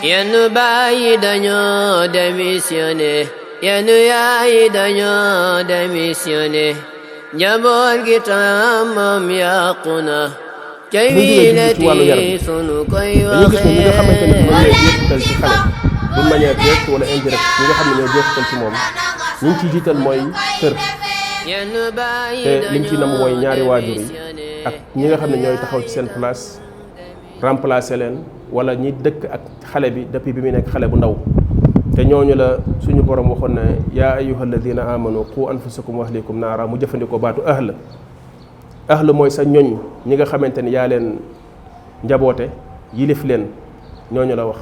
yenn baay dañoo démissionné yenn yaay dañoo démissionné njaboot gi tam moom yàqu na cay wiilati sunu koy waxee ñi nga xamante ne ñoom ñooy jeexital ci xale d'une manière directe wala indirecte ñi nga xam ne ñooy jeexital ci moom ñi ngi ciy jiital mooy kër te liñ ci nam mooy ñaari waajur yi ak ñi nga xam ne ñooy taxaw ci seen place remplacer leen wala ñi dëkk ak xale bi depuis bi muy nekk xale bu ndaw te ñooñu la suñu borom waxoon ne yaa ayyuha alladina amanu qu anfusakum wa ahlikum naara mu jëfandikoo baatu ahl mooy sa ñoñ ñi nga xamante ni yaa leen njaboote yilif leen ñooñu la wax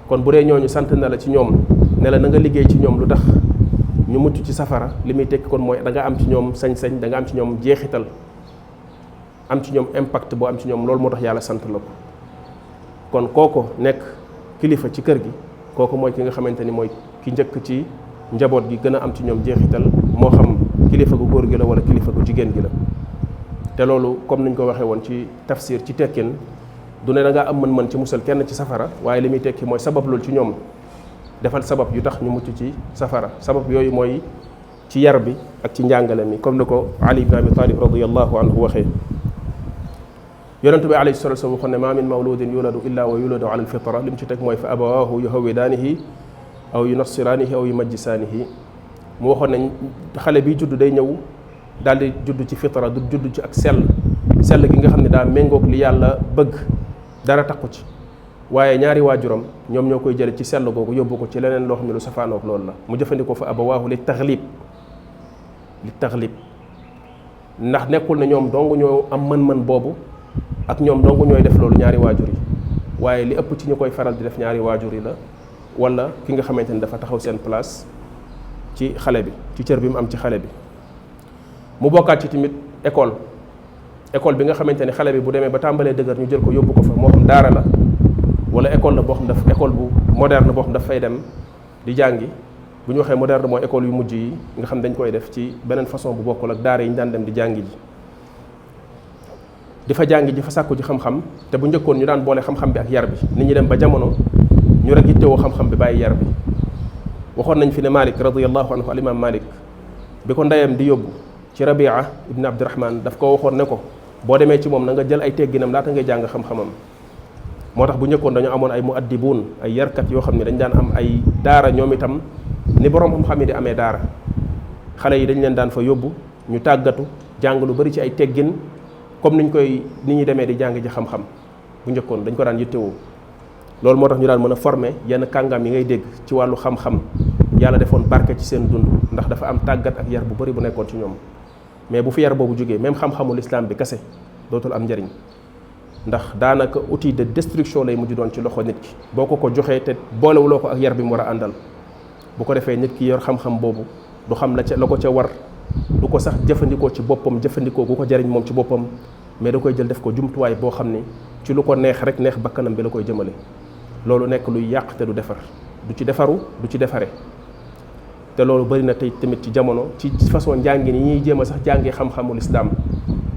kon bu dee ñooñu sant na la ci ñoom ne la na nga liggéey ci ñoom lu tax ñu mucc ci safara li muy tekki kon mooy da nga am ci ñoom sañ-sañ da nga am ci ñoom jeexital am ci ñoom impact boo am ci ñoom loolu moo tax yàlla sant la ko kon kooko nekk kilifa ci kër gi kooku mooy ki nga xamante ni mooy ki njëkk ci njaboot gi gën a am ci ñoom jeexital moo xam kilifa gu góor gi la wala kilifa gu jigéen gi la te loolu comme niñ ko waxee woon ci tafsir ci tekkin du ne da ngaa am mën-mën ci musal kenn ci safara waaye li muy tekki mooy sabab loolu ci ñoom defal sabab yu tax ñu mucc ci safara sabab yooyu mooy ci yar bi ak ci njàngale mi comme ni ko Ali ibn Abi Talib radiyallahu anhu waxee yonente bi alayhi salatu wasallam waxoon ne ma min mawludin yuladu illa wa yuladu ala alfitra li mu ci teg mooy fa abawaahu yuhawidaanihi aw yunassiraanihi aw yumajjisaanihi mu waxoon ne xale bi judd day ñëw daal di judd ci fitra du judd ci ak sell gi nga xam ne daa méngoog li yàlla bëgg dara takku ci waaye ñaari waajuram ñoom ñoo koy jële ci sell googu yóbbu ko ci leneen loo xam ne lu safaanoog loolu la mu jëfandikoo fa abawaahu li taxlib ndax nekkul ne ñoom dong ñoo am mën-mën boobu ak ñoom dong ñooy def loolu ñaari waajur yi waaye li ëpp ci ñu koy faral di def ñaari waajur yi la wala ki nga xamante ni dafa taxaw seen place ci xale bi ci cër bi mu am ci xale bi mu bokkaat ci tamit école bi nga xamante ni xale bi bu demee ba tàmbalee dëgër ñu jël ko yóbbu ko fa moo xam daara la wala école la boo xam daf école bu moderne boo xam daf fay dem di jàngi bu ñu waxee moderne mooy école yu mujj yi nga xam dañ koy def ci beneen façon bu bokkul ak daara yi ñu daan dem di jàngi ji di fa jàngi ji fa sàkku ji xam-xam te bu njëkkoon ñu daan boole xam-xam bi ak yar bi nit ñi dem ba jamono ñu rek yittewoo xam-xam bi bàyyi yar bi waxoon nañ fi ne Malik radiyallahu anhu al-imam Malik bi ko ndeyam di yóbbu ci Rabia ibn Abdurrahman daf ko waxoon ne ko boo demee ci moom na nga jël ay tegginam laata ngay jàng xam-xamam moo tax bu njëkkoon dañu amoon ay muaddibuun ay yarkat yoo xam ne dañ daan am ay daara ñoom itam ni borom xam-xam yi di amee daara xale yi dañ leen daan fa yóbbu ñu tàggatu jàng lu bari ci ay teggin comme ni ñuy demee di jàng ji xam-xam bu njëkkoon dañ ko daan yittewoo loolu moo tax ñu daan mën a former yenn kàngam yi ngay dégg ci wàllu xam-xam yàlla defoon barke ci seen dund ndax dafa am tàggat ak yar bu bari bu nekkoon ci ñoom mais bu fi yar boobu jógee même xam-xamul islam bi kese dootul am njariñ ndax daanaka outil de destruction lay mujj doon ci loxo nit ki boo ko joxee te boolewuloo ko ak yar bi mu war a àndal bu ko defee nit ki yor xam-xam boobu du xam la ko ca war du ko sax jëfandikoo ci boppam jëfandikoo gu ko jariñ moom ci boppam mais da koy jël def ko jumtuwaay boo xam ni ci lu ko neex rek neex bakkanam bi la koy jëmale loolu nekk luy yàq te du defar du ci defaru du ci defare te loolu bari na tey tamit ci jamono ci façon njàngin yi ñuy jéem a sax jàngee xam-xamul islam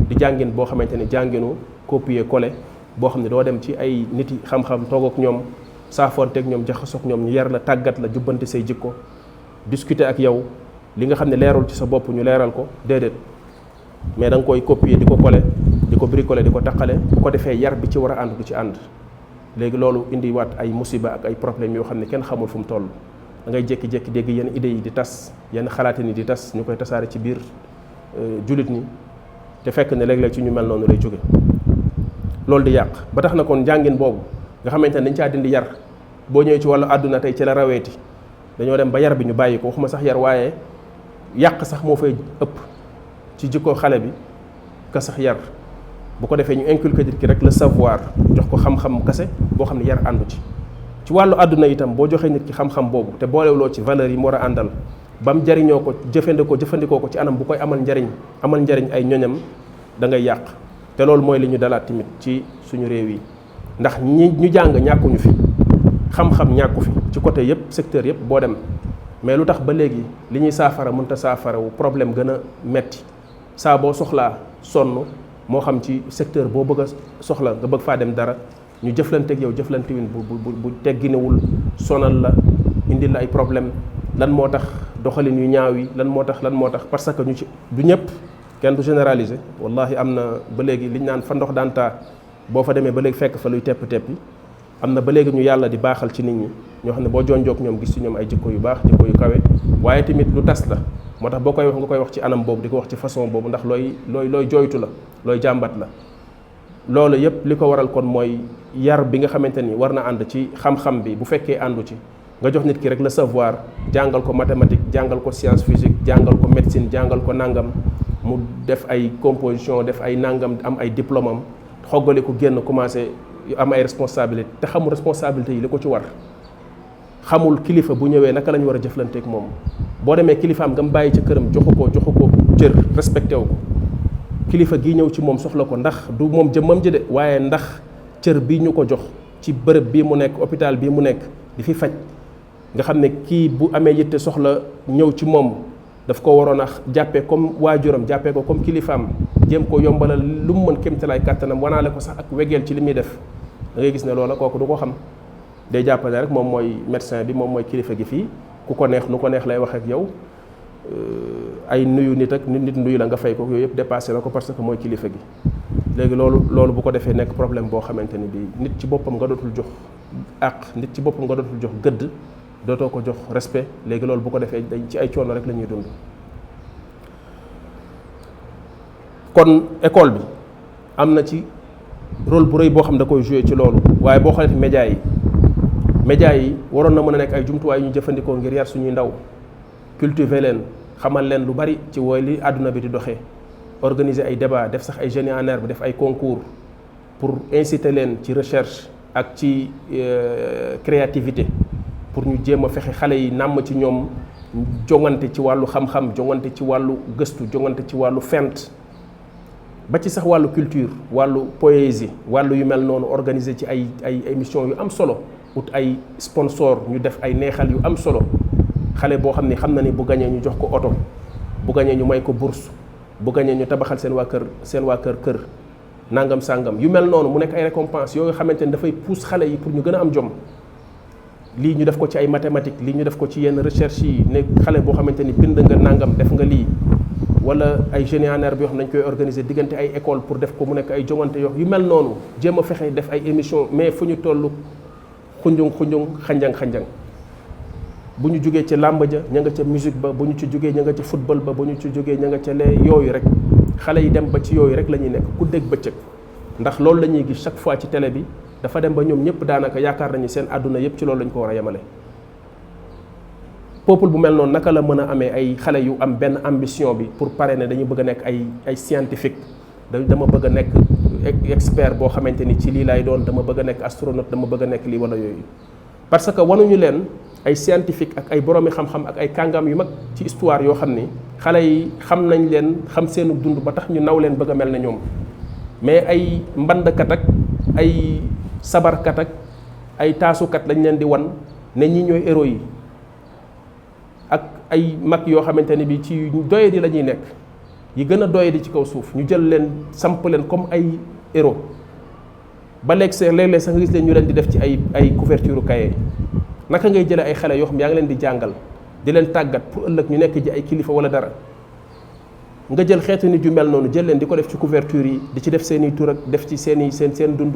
di jàngin boo xamante ni jànginu copier coller boo xam ne doo dem ci ay nit yi xam-xam toog ak ñoom saafoonteeg ñoom jaxasoog ñoom ñu yar la tàggat la jubbante say jikko discuter ak yow li nga xam ne leerul ci sa bopp ñu leeral ko déedéet mais da nga koy copier di ko coller di ko bricoler di ko taqale bu ko defee yar bi ci war a ànd du ci ànd léegi loolu indi waat ay musiba ak ay problème yoo xam ne kenn xamul fu mu toll da ngay jékki-jékki dégg yenn idées yi di tas yenn xalaati ni di tas ñu koy tasaare ci biir jullit ñi te fekk ne léeg-léeg ci ñu mel noonu lay jóge loolu di yàq ba tax na kon njàngin boobu nga xamante ne dañ caa dindi yar boo ñëwee ci wàllu àdduna tey ci la raweeti dañoo dem ba yar bi ñu bàyyi ko waxuma sax yar waaye yàq sax moo fay ëpp ci jikko xale bi ka sax yar bu ko defee ñu inculquer nit ki rek le savoir jox ko xam-xam kase boo xam ne yar àndu ci wàllu àdduna itam boo joxee nit ki xam-xam boobu te boolewuloo ci valeurs yi mu war a àndal ba mu jariñoo ko jëfandikoo ko ci anam bu koy amal njariñ ay ñoñam da ngay yàq te loolu mooy li ñu dalaat tamit ci suñu réew yi ndax ñu jàng ñàkkuñu fi xam-xam ñàkku fi ci côté yëpp secteur yëpp boo dem mais lu tax ba léegi li ñuy saafara mënta saafara wu problème gën a metti saa boo soxlaa sonn moo xam ci secteur boo bëgg a soxla nga bëgg faa dem dara ñu jëflanteeg yow jëflantewin bu tegginewul, sonal la, indil la ay problème. lan moo tax doxalin yu ñaaw yi, lan moo tax parce que ñu ci du ñëpp, kenn du généraliser. wallahi am na ba léegi liñ naan fa ndox daan taa boo fa demee ba léegi fekk fa luy tepp-teppi. am na ba léegi ñu yàlla di baaxal ci nit ñi ñoo xam ne boo jonjoog ñoom gis ci ñoom ay jikko yu baax, jikko yu kawe, waaye tamit lu tas la. moo tax boo koy wax nga koy wax ci anam boobu, di ko wax ci façon boobu, ndax looy jooytu la, looy jàmbat la. loolu yépp li ko waral kon mooy yar bi nga xamante ni war na ànd ci xam-xam bi. bu fekkee àndu ci, nga jox nit ki rek le savoir, jàngal ko mathématique, jàngal ko science physique, jàngal ko médecine, jàngal ko nangam, mu def ay composition, def ay nangam, am ay diplôme am, xoggali ko génn commencé am ay responsabilité, te xamul responsabilité yi li ko ci war. xamul kilifa bu ñëwee naka la ñu war a jëflanteeg moom. boo demee kilifaam nga bàyyi ci këram joxu ko cër, respecté wu ko. kilifa gi ñëw ci moom soxla ko, ndax du moom jëmmam ji de, waaye ndax cër bii ñu ko jox ci bërëb bii mu nekk, hôpital bii mu nekk di fi faj, nga xam ne kii bu amee yitte soxla ñëw ci moom, daf ko waroon a jàppee comme waajuram, jàppee ko comme kilifaam, jéem ko yombalal lu mu mën kéemtalaay kàttanam, wanaale ko sax ak wegeel ci li muy def. da ngay gis ne loola kooku du ko xam, day jàppale rek moom mooy médecin bi, moom mooy kilifa gi fii, ku ko neex nu ko neex lay wax ak yow. ay nuyu nit ak nit nuyu la nga fay ko, yooyu yëpp dépassé na ko parce que mooy kilifa gi. léegi loolu bu ko defee nekk problème boo xamante ni bii nit ci boppam nga dootul jox àq, nit ci boppam nga dootul jox gëdd, dootoo ko jox respect. léegi loolu bu ko defee dañ ci ay coono rek la ñuy dund. kon école bi am na ci rôle bu rëy boo xam da koy joué ci loolu. waaye boo xoolee média yi waroon na mën a nekk ay jumtuwaay yu ñu jëfandikoo ngir yar suñuy ndaw, cultiver leen, xamal leen lu bari ci wooy li àdduna bi di doxee, organiser ay débat, def sax ay génie en herbe, def ay concours pour inciter leen ci recherche ak ci créativité, pour ñu jéem a fexe xale yi nàmm ci ñoom jongante ci wàllu xam-xam, jongante ci wàllu gëstu, jongante ci wàllu fent, ba ci sax wàllu culture, wàllu poésie, wàllu yu mel noonu. organiser ci ay émission yu am solo, ut ay sponsor, ñu def ay neexal yu am solo. xale boo xam na ni bu gañee ñu jox ko oto, bu gañee ñu may ko bourse, bu gañee ñu tabaxal seen waa kër nangam sàngam, yu mel noonu mu nekk ay récompense yooyu xamante ni dafay pousse xale yi pour ñu gën a am jom. lii ñu def ko ci ay mathématiques, lii ñu def ko ci yenn recherche yi, ne xale boo xamante ni bind nga nangam, def nga lii, wala ay génie en herbe yoo xam ne dañ koy organiser diggante ay école pour def ko mu nekk ay jongante yu mel noonu. jéem a fexe def ay émission, mais fu ñu toll xunjung xanjang bu ñu jógee ca làmb ja ña nga ca musique ba, bu ñu ci jógee ña nga ca football ba, bu ñu ci jógee ña nga ca lee yooyu rek. xale yi dem ba ci yooyu rek la ñuy nekk ku dégg bëccëg, ndax loolu la ñuy gis chaque fois ci télé bi. dafa dem ba ñoom ñëpp daanaka yaakaar nañu seen àdduna yëpp ci loolu lañ ko war a yemale. peuple bu mel noonu naka la mën a amee ay xale yu am benn ambition bi pour pare ne dañu bëgg a nekk ay scientifique, dama bëgg a nekk expert boo xamante ni ci lii laay doon, dama bëgg a nekk astronaute, dama bëgg a nekk lii wala yooyu. parce que wanuñu leen ay scientifique ak ay boroomi xam-xam ak ay kàngam yu mag ci histoire yoo xam ni xale yi xam nañ leen, xam seenu dund ba tax ñu naw leen bëgg a mel ne ñoom. mais ay mbandkat ak ay sabarkat ak ay taasukat lañ leen di wan ne ñi ñooy héros yi, ak ay mag yoo xamante ni bi ci doyadi la ñuy nekk, yi gën a doyadi ci kaw suuf, ñu jël leen samp leen comme ay héros. ba léegi léeg-léeg sax nga gis leen ñu leen di def ci ay couverture cahier. naka ngay jëlee ay xale yoo xam yaa ngi leen di jàngal, di leen tàggat pour ëllëg ñu nekk ji ay kilifa wala dara, nga jël xeetu nit yu mel noonu jël leen di ko def ci couverture yi, di ci def seen i tur ak def ci seen dund.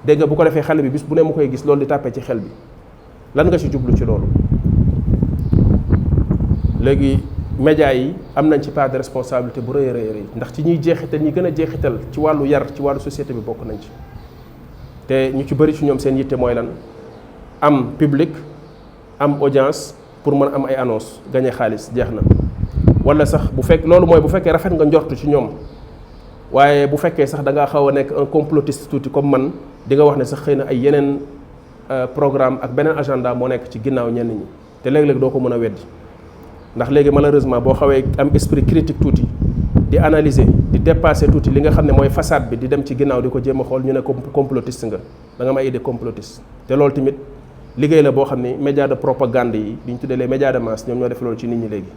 dégg nga bu ko defee xale bi bis bu ne mu koy gis, loolu di tàppee ci xel bi. lan nga ci jublu ci loolu? léegi médias yi am nañ ci part de responsabilité bu rëy a rëy, ndax ci ñuy jeexital, ñi gën a jeexital ci wàllu yar, ci wàllu société bi bokk nañ ci. te ñu ci bëri ci ñoom seen yitte mooy lan? am public, am audience pour mën a am ay annonce, gagné xaalis, jeex na. wala sax bu fekkee rafet nga njortu ci ñoom, waaye bu fekkee sax da ngaa xaw a nekk un complotiste tuuti comme man, di nga wax ne sax xëy na ay yeneen programme ak beneen agenda moo nekk ci ginnaaw ñenn ñi, te léeg-léeg doo ko mën a weddi. ndax léegi malheureusement boo xawee am esprit critique tuuti, di analyser, di dépasser tuuti li nga xam ne mooy façade bi, di dem ci ginnaaw di ko jéem a xool, ñu ne complotiste nga, da nga am ay idée complotiste. te loolu tamit liggéey la boo xam ne média de propagande yi bi ñu tuddee les médias de masse ñoom ñoo def loolu ci nit ñi léegi.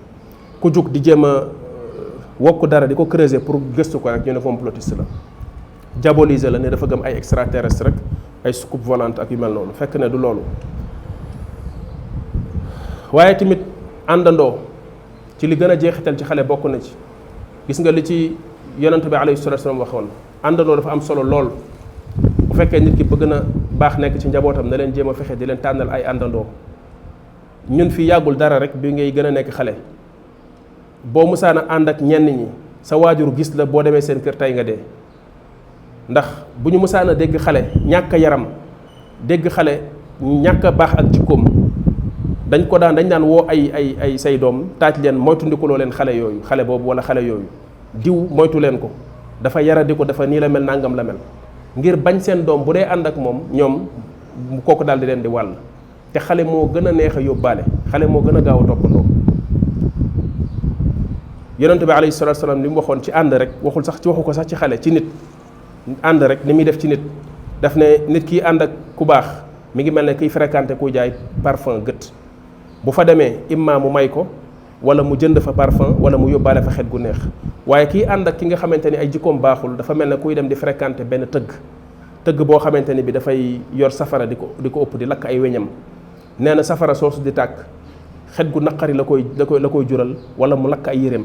ku jug di jéem a wokk dara di ko creuser pour gëstu ko rek ñu ne complotiste la, diaboliser la ne dafa gëm ay extraterrestre rek, ay soucoupe volante ak yu mel noonu fekk ne du loolu. waaye tamit àndandoo ci li gën a jeexital ci xale bokk na ci gis nga li ci yonent bi alayhi salatu wasallam waxoon àndandoo dafa am solo lool. bu fekkee nit ki bëgg na baax nekk ci njabootam na leen jéem a fexe di leen tànnal ay àndandoo. ñun fi yàggul dara rek bi ngay gën a nekk xale boo musaan a ànd ak ñenn ñi sa waajur gis la boo demee seen kër tey nga dee ndax bu ñu musaan a dégg xale ñàkk yaram dégg xale ñàkk a baax ak jikkoom dañ daan woo ay say doom taaj leen moytundikuloo leen xale yooyu xale boobu wala xale yooyu diw moytu leen ko dafa yaradi ko dafa nii la mel nangam la mel ngir bañ seen doom bu dee ànd ak moom ñoom kooku daal di leen di wàll te xale moo gën a neex a yóbbaale xale moo gën a gaaw a toppandoo yonent bi alayhi salatu salaam li mu waxoon ci ànd rek waxu ko sax ci xale ci nit ànd rek ni muy def ci nit daf ne nit kii ànd ak ku baax mi ngi mel ne kiy fréquenté kuy jaay parfum gët bu fa demee imma mu may ko wala mu jënd fa parfum wala mu yóbbaale fa xet gu neex waaye kii ànd ak ki nga xamante ni ay jikkoom baaxul dafa mel ne kuy dem di fréquenté benn tëgg boo xamante ni bi dafay yor safara di ko ëpp di lakk ay weñam nee na safara soosu di tàkk xet gu naqari la koy jural wala mu lakk ay yéreem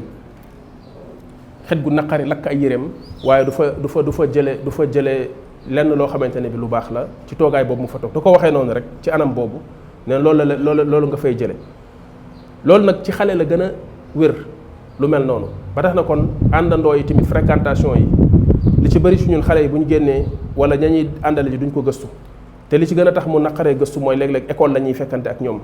xet gu naqari lakk ay yéreem waaye du fa jële lenn loo xamante ne bi lu baax la ci toogaay boobu mu fa toog da ko waxee noonu rek ci anam boobu ne loolu nga fay jële loolu nag ci xale la gën a wér lu mel noonu ba tax na kon àndandoo yi tamit fréquentation yi li ci bëri su ñun xale yi bu ñu génnee wala ñañuy àndale ji duñ ko gëstu te li ci gën a tax mu naqaree gëstu mooy léeg-léeg école la ñuy fekkante ak ñoom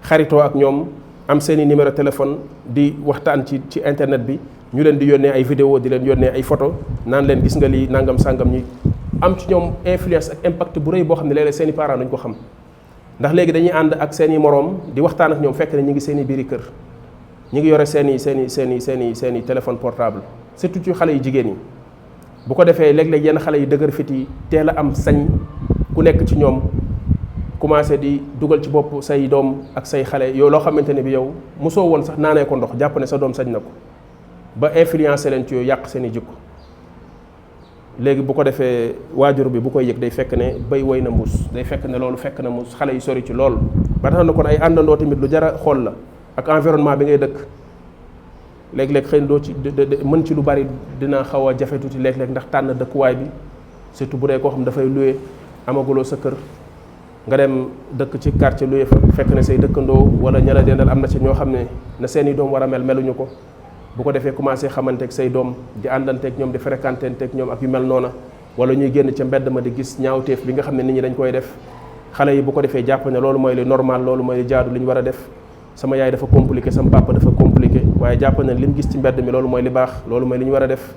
xaritoo ak ñoom am seeni numéro téléphone di waxtaan ci internet bi ñu leen di yónnee ay vidéo di leen yónnee ay photo naan leen gis nga lii nangam sàngam ñi am ci ñoom influence ak impact bu rëy boo xam ne léeg-léeg seeni parents duñ ko xam ndax léegi dañuy ànd ak seeni moroom di waxtaan ak ñoom fekk ne ñu ngi seeni biiri kër ñu ngi yore seeni téléphone portable surtout ci xale yu jigéen yi bu ko defee léeg-léeg yenn xale yu dëgër fit yi teel a am sañ ku nekk ci ñoom commencé di dugal ci bopp say doom ak say xale yow loo xamante ne bi yow mosoo woon sax naanee ko ndox jàpp ne sa doom sañ na ko ba influencé leen ci yooyu yàq seen i jikko léegi bu ko defee waajur bi bu koy yëg day fekk ne bay woy na mbuus day fekk ne loolu fekk na mbuus xale yu sori ci lool ba tax na kon ay àndandoo tamit lu jara xool la ak environnement bi ngay dëkk léeg-léeg xëy na doo ci mën ci lu bari dina xaw a jafe tuuti léeg-léeg ndax tànn dëkkuwaay bi surtout bu dee koo xam dafay loué amaguloo sa kër nga dem dëkk ci quartier loué fa fekk ne say dëkkandoo wala ña la dendal am na ci ñoo xam ne na seeni doom war a mel meluñu ko bu ko defee commencé xamanteeg say doom di àndanteeg ñoom di fréquenteeg ñoom ak yu mel noona wala ñuy génn ca mbedd ma di gis ñaawteef bi nga xam ne nit ñi dañ koy def xale yi bu ko defee jàpp ne loolu mooy li normal loolu mooy li jaadu li ñu war a def sama yaay dafa compliqué sama papa dafa compliqué waaye jàpp ne li mu gis ci mbedd mi loolu mooy li baax loolu mooy li ñu war a def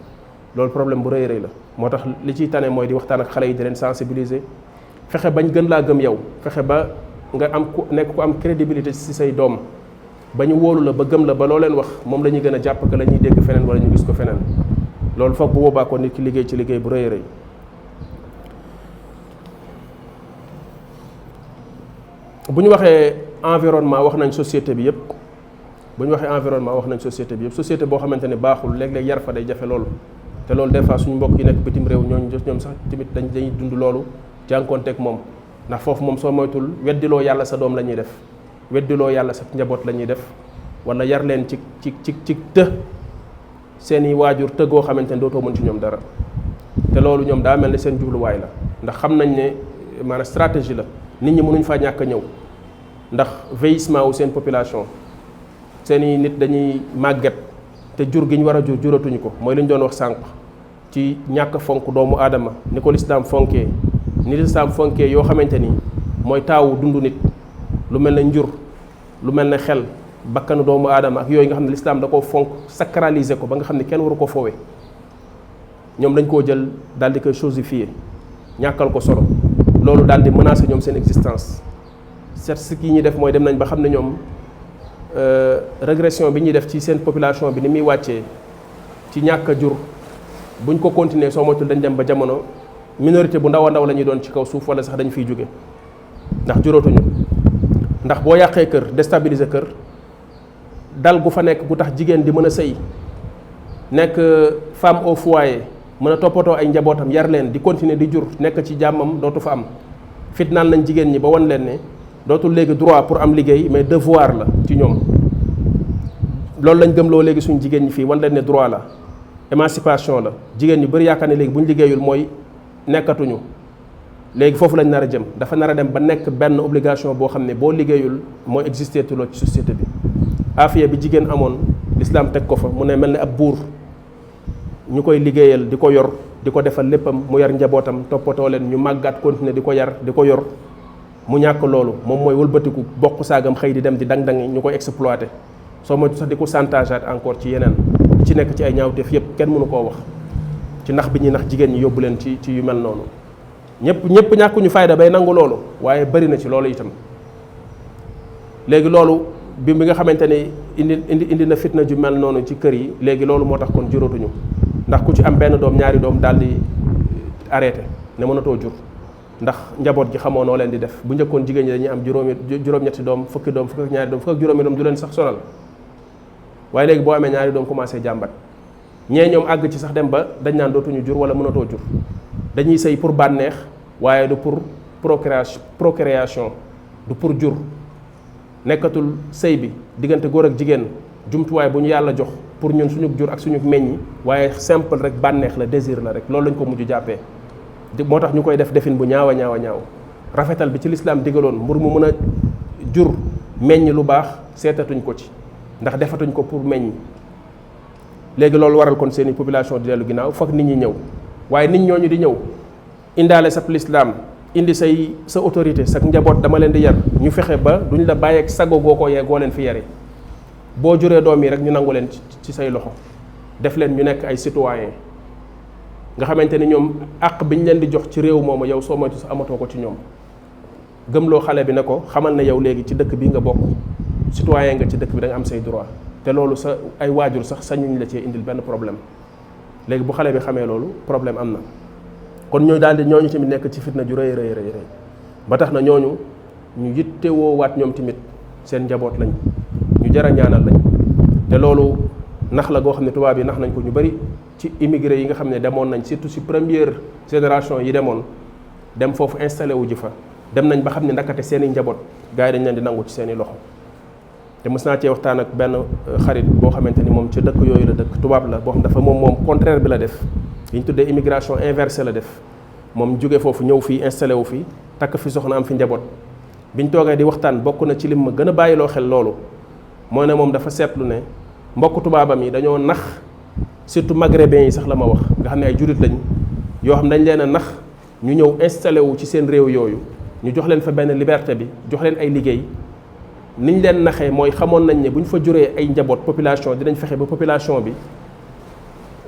loolu problème bu rëy rëy la moo tax li ciy tane mooy di waxtaan ak xale yi di leen sensibiliser fexe bañ gën laa gëm yow fexe ba nga am ku nekk ku am crédibilité ci say doom ba ñu wóolu la ba gëm la ba loo leen wax moom la ñuy gën a jàpp que la ñuy dégg feneen wala ñu gis ko feneen loolu foog bu boobaa ko nit ki liggéey ci liggéey bu rëy rëy bu ñu waxee environnement wax nañ société bi yëpp bu ñu waxee environnement wax nañ société bi yëpp société boo xamante ne baaxul léeg-léeg yar fa day jafe loolu te loolu des fois suñu mbokk yi nekk bitim réew ñoom sax tamit dañuy dund loolu jànkoonteeg moom ndax foofu moom soo moytul weddiloo yàlla sa doom la ñuy def weddiloo yàlla sa njaboot la ñuy def wala yar leen ci të seeni waajur të goo xamante ne dootoo mën ci ñoom dara te loolu ñoom daa mel ne seen jubluwaay la ndax xam nañ ne maanaam stratégie la nit ñi mënuñ faa ñàkk a ñëw ndax vieillissement wu seen population seeni nit dañuy màgget te jur gi ñu war a jur juratuñu ko mooy li ñu doon wax sànq ci ñàkk fonk doomu aadama ni ko lislaam fonkee ni lislaam fonkee yoo xamante ni mooy taawu dundu nit lu mel ne njur lu mel ne xel bakkanu doomu aadama ak yooyu nga xam ne lislaam da koo fonk sacraliser ko ba nga xam ne kenn waru ko fowe ñoom dañ koo jël daal di koy chosifier ñàkkal ko solo loolu daal di menacer ñoom seen existence ce qui ñuy def mooy dem nañ ba xam ne ñoom régression bi ñuy def ci seen population bi ni muy wàccee ci ñàkk a jur buñ ko continuer soo moytul dañ dem ba jamono minorité bu ndaw a ndaw la ñuy doon ci kaw suuf wala sax dañ fiy jóge ndax juróotuñu ndax boo yàqee kër déstabiliser kër dal gu fa nekk gu tax jigéen di mën a sëy nekk femme au foyer mën a toppatoo ay njabootam yar leen di continuer di jur nekk ci jàmmam dootu fa am fitnaal nañ jigéen ñi ba wan leen ne dootul léegi droit pour am liggéey mais devoir la ci ñoom. loolu lañ gëmloo léegi suñ jigéen ñi fii wan leen ne droit la, émancipation la. jigéen ñu bëri yaakaar ne léegi bu ñu liggéeyul mooy nekkatuñu. léegi foofu lañ nar a jëm, dafa nar a dem ba nekk benn obligation boo xam ne boo liggéeyul mooy existé tuloo ci société bi. aafiya bi jigéen amoon l'islam teg ko fa mu ne mel ne ab buur ñu koy liggéeyal di ko yor di ko defal léppam mu yar njabootam toppatoo leen ñu màggaat continuer di ko yar di ko yor mu ñàkk loolu moom mooy wëlbatiku bokk saagam xëy di dem di dang-dangi ñu koy exploité soo moytu sax di ko chantageaat encore ci yeneen ci nekk ci ay ñaawteef yépp kenn mënu koo wax ci nax bi ñuy nax jigéen ñi yóbbu leen ci yu mel noonu. ñëpp ñàkkuñu fayda bay nangu loolu waaye bari na ci loolu itam. léegi loolu bi nga xamante ni indi na fitna ju mel noonu ci kër yi léegi loolu moo tax kon juróotuñu ndax ku ci am benn doom ñaari doom daal di arrêté ne mënatoo jur ndax njaboot gi xamoo noo leen di def. bu njëkkoon jigéen ñi dañuy am juróom-ñetti doom fukki doom fukki ak ñaari doom fukki ak juróomi doom du leen sax sonal waaye léegi boo amee ñaari doom commencé jàmbat ñee ñoom àgg ci sax dem ba dañ naan dootuñu jur wala mënatoo jur dañuy sëy pour bànneex waaye du pour procréation du pour jur. nekkatul sëy bi diggante góor ak jigéen jumtuwaay bu ñu yàlla jox pour ñun suñu jur ak suñu meññi waaye simple rek bànneex la désir la rek loolu lañ ko mujj jàppee. moo tax ñu koy def defin bu ñaaw a ñaaw rafetal bi ci lislaam digaloon mbur mu mën a jur meññ lu baax seetatuñ ko ci ndax defatuñ ko pour meññ. léegi loolu waral kon seeni population di dellu ginnaaw foog nit ñi ñëw waaye nit ñooñu di ñëw indaale sab lislaam indi sa autorité sa njaboot dama leen di yar ñu fexe ba duñ la bàyyeeg sago goo ko goo leen fi yare boo juree doom yi rek ñu nangu leen ci say loxo def leen ñu nekk ay citoyen nga xamante ni ñoom àq bi ñu leen di jox ci réew moomu yow soo moytu sa amatoo ko ci ñoom. gëmloo xale bi ne ko xamal na yow léegi ci dëkk bi nga bokk citoyen nga ci dëkk bi da nga am say droit te loolu sa ay waajur sax sañuñ la cee indil benn problème léegi bu xale bi xamee loolu problème am na. kon ñooñu daal di ñooñu tamit nekk ci fitna ju rëy ba tax na ñooñu ñu yittewoo waat ñoom tamit seen njaboot lañ ñu jar a ñaanal lañ te loolu nax la goo xam ne tubaab yi nax nañ ko ñu bari ci immigré yi nga xam ne demoon nañ surtout ci première génération yi demoon dem foofu installé wu ji fa dem nañ ba xam ne ndakate seen i njaboot gars yi dañ leen di nangu ci seen i loxo. te mës naa cee waxtaan ak benn xarit boo xamante ni moom ca dëkk yooyu la dëkk tubaab la boo xam dafa moom contraire bi la def li ñu tuddee immigration inversée la def moom jóge foofu ñëw fii installé wu fi takk fi soxna am fi njaboot biñ toogee di waxtaan bokk na ci lim ma gën a bàyyiloo xel loolu mooy ne moom dafa seetlu ne mbokk tubaabam yi dañoo nax surtout maghrébins yi sax la ma wax nga xam ne ay jurit lañ yoo xam dañ leen a nax ñu ñëw installé wu ci seen réew yooyu ñu jox leen fa benn liberté bi jox leen ay liggéey niñ leen naxee mooy xamoon nañ ne bu ñu fa juree ay njaboot population dinañ fexe ba population bi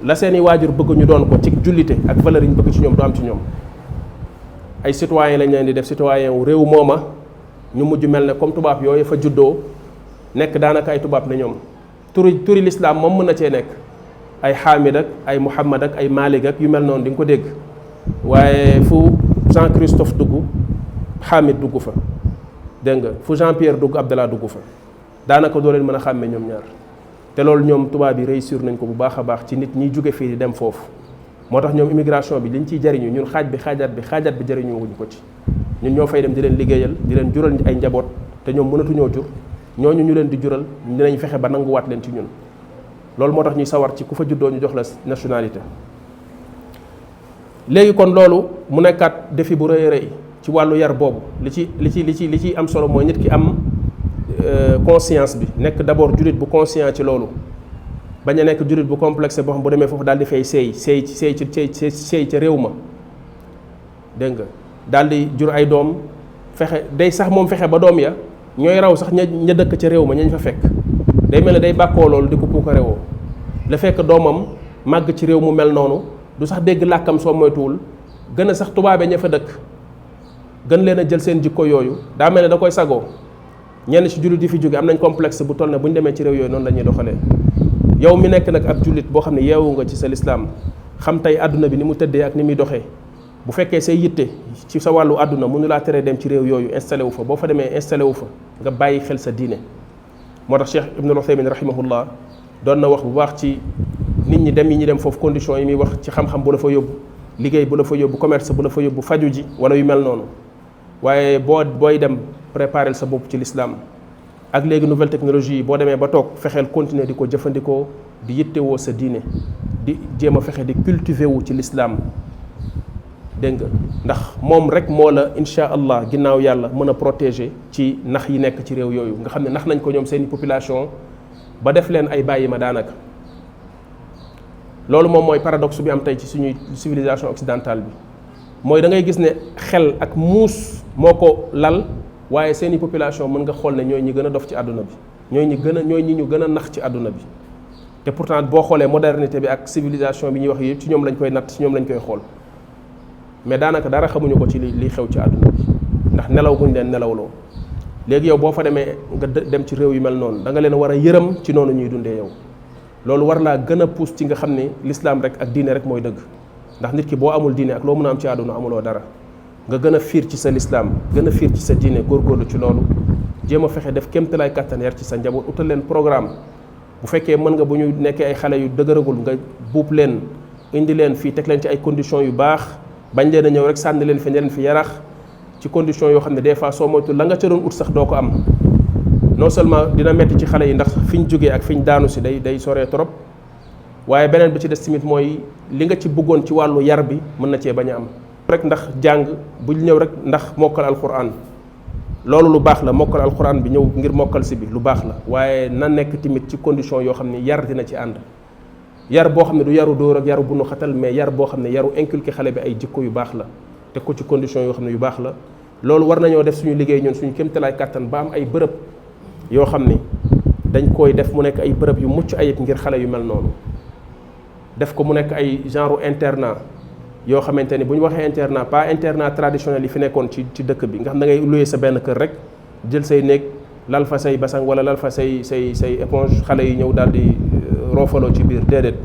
la seeni waajur bëgg ñu doon ko ci jullite ak valeur yi ñu bëgg ci ñoom du am ci ñoom ay citoyen lañ leen di def citoyen wu réew mooma ñu mujj mel ne comme tubaab yooyu fa juddoo nekk daanaka ay tubaab ne ñoom turi lislaam moom mën na cee nekk ay Hamid ak ay Muhammad ak ay Malik ak yu mel noonu di nga ko dégg waaye fu Jean Christophe dugg Hamid dugg fa dégg nga fu Jean Pierre dugg Abdallah dugg fa daanaka doo leen mën a xàmmee ñoom ñaar te loolu ñoom tubaab yi réussir nañ ko bu baax a baax ci nit ñiy jóge fii di dem foofu moo tax ñoom immigration bi liñ ciy jariñu ñun xaajaat bi jariñu wuñ ko ci ñun ñoo fay dem di leen liggéeyal di leen jural ay njaboot te ñoom mënatuñoo jur ñooñu ñu leen di jural dinañ fexe ba nanguwaat leen ci ñun loolu moo tax ñuy sawar ci ku fa juddoo ñu jox la nationalité. léegi kon loolu mu nekkaat défi bu rëy a rëy ci wàllu yar boobu li ci am solo mooy nit ki am conscience bi nekk d'abord jullit bu conscient ci loolu bañ a nekk jullit bu complexe boo xam bu demee foofu daal di fay seey ca réew ma dégg nga daal di jur ay doom fexe day sax moom fexe ba doom ya ñooy raw sax ña dëkk ca réew ma ñañ fa fekk day mel ne day bàkkoo loolu di ko puuka réewoo la fekk doomam màgg ci réew mu mel noonu du sax dégg làkkam soo moytuwul gën a sax tubaabe ña fa dëkk gën leen a jël seen jikko yooyu daa mel ne da koy sagoo ñenn ci jullit yi fi jóge am nañ complexe bu toll ne bu ñu demee ci réew yooyu noonu la ñuy doxalee yow mi nekk nag ab jullit boo xam ne yeewu nga ci sa lislaam xam tey àdduna bi ni mu tëddee ak ni muy doxee bu fekkee say yitte ci sa wàllu àdduna mënu laa teree dem ci réew yooyu installé wu fa boo fa demee installé wu fa nga bàyyi xel sa diine moo tax Cheikh Ibnul Uthaymin rahimahullah doon na wax bu baax ci nit ñi dem yi ñu dem foofu condition yi muy wax ci xam-xam bu la fa yóbbu liggéey bu la fa yóbbu commerce bu la fa yóbbu faju ji wala yu mel noonu waaye booy dem préparer sa bopp ci l'islam ak léegi nouvelle technologie yi boo demee ba toog fexeel continuer di ko jëfandikoo di yittewoo sa diine di jéem a fexe di cultiver wu ci l'islam dégg nga ndax moom rek moo la incha allah ginnaaw yàlla mën a protéger ci nax yi nekk ci réew yooyu nga xam ne nax nañ ko ñoom seeni population ba def leen ay bàyyi ma daanaka loolu moom mooy paradoxe bi am tey ci suñuy civilisation occidentale bi mooy da ngay gis ne xel ak muus moo ko lal waaye seeni population mën nga xool ne ñooy ñi gën a dof ci àdduna bi ñooy ñi ñu gën a nax ci àdduna bi te pourtant boo xoolee modernité bi ak civilisation bi ñuy wax yëpp ci ñoom lañ koy natt ci ñoom lañ koy xool mais daanaka dara xamuñu ko ci li xew ci àdduna bi ndax nelaw guñ leen nelawloo léegi yow boo fa demee nga dem ci réew yu mel noonu da nga leen war a yërëm ci noonu ñuy dundee yow loolu war laa gën a pousse ci nga xam ne l'islam rek ak diine rek mooy dëgg ndax nit ki boo amul diine ak loo mën a am ci àdduna amuloo dara nga gën a fiir ci sa l'islam gën a fiir ci sa diine góorgóorlu ci loolu jéem a fexe def kéemtalaay kattan yar ci sa njaboot utal leen programme bu fekkee mën nga bu ñu nekkee ay xale yu dëgëragul nga buub leen indi leen fii teg leen ci ay conditions yu baax bañ leen a ñëw rek sànni leen fi ne leen fi yarax ci conditions yoo xam ne des fois soo moytu la nga ca doon ut sax doo ko am non seulement dina metti ci xale yi ndax fi ñu jógee ak fi ñu daanu si day soree trop waaye beneen bi ci des tamit mooy li nga ci bëggoon ci wàllu yar bi mën na cee bañ a am rek ndax jàng buñ ñëw rek ndax mokkal alquran loolu lu baax la mokkal alquran bi ñëw ngir mokkal si bi lu baax la waaye na nekk tamit ci condition yoo xam ne yar dina ci ànd yar boo xam ne du yaru dóor ak yaru bunu xatal mais yar boo xam ne yaru inculqué xale bi ay jikko yu baax la te ko ci condition yoo xam ne yu baax la loolu war nañoo def suñu liggéey ñun suñu kéemtalaay kàttan ba am ay bërëb yoo xam ni dañ koy def mu nekk ay bërëb yu mucc ayib ngir xale yu mel noonu def ko mu nekk ay genre internat yoo xamante ni bu ñu waxee internat pas internat traditionnel yi fi nekkoon ci dëkk bi nga xam da ngay louer sa benn kër rek jël say néeg lal fa say basang wala lal fa say éponge xale yi ñëw daal di roofaloo ci biir déedéet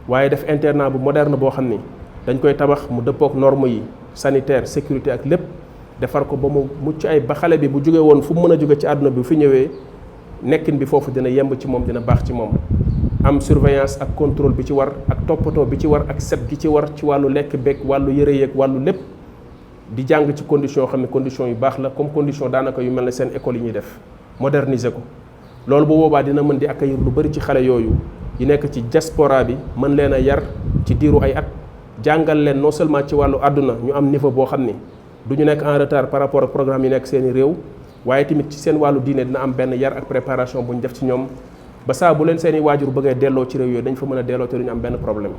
waaye def internat bu moderne boo xam ni dañ koy tabax mu dëppook norme yi sanitaire sécurité ak lépp defar ko ba mu mucc ay ba xale bi bu jóge woon fu mu mën a jóge ci àdduna bi bu fi ñëwee nekkin bi foofu dina yemb ci moom dina baax ci moom am surveillance ak contrôle bi ci war ak toppatoo bi ci war ak set gi ci war ci wàllu lekk beeg wàllu yëre yeeg wàllu lépp di jàng ci condition yoo xam ne condition yu baax la comme condition daanaka yu mel ne seen école yi ñuy def moderniser ko loolu bu boobaa dina mën di accueillir lu bari ci xale yooyu yi nekk ci diaspora bi mën leen a yar ci diiru ay at jàngal leen non seulement ci wàllu àdduna ñu am niveau boo xam ni du ñu nekk en retard par rapport ak programme yi nekk seeni réew waaye tamit ci seen wàllu diine dina am benn yar ak préparation bu ñu def ci ñoom ba saa bu leen seeni waajur bëggee delloo ci réew yooyu dañ fa mën a delloo te du ñu am benn problème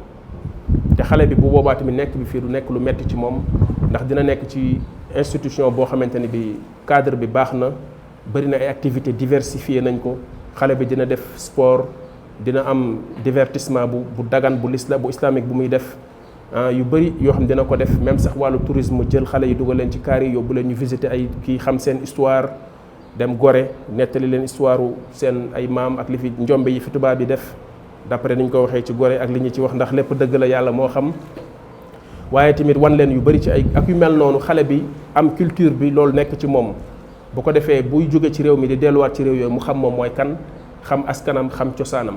te xale bi bu boobaa tamit nekk bi fii du nekk lu metti ci moom ndax dina nekk ci institution boo xamante ni bi cadre bi baax na bëri na ay activités diversifiées nañ ko xale bi dina def sport dina am divertissement bu dagan bu islamique bu muy def yu bëri yoo xam dina ko def même sax wàllu tourisme jël xale yi dugal leen ci kaar yi yóbbu leen ñu visiter ay kii xam seen histoire dem Gorée nettali leen histoire seen ay maam ak li fi njombe yi fi tubaab bi def d'après ni ñu ko waxee ci Gorée ak li ñu ci wax ndax lépp dëgg la yàlla moo xam waaye tamit wan leen yu bëri ci ay ak yu mel noonu xale bi am culture bi loolu nekk ci moom bu ko defee buy jóge ci réew mi di delluwaat ci réew yooyu mu xam moom mooy kan xam askanam xam cosaanam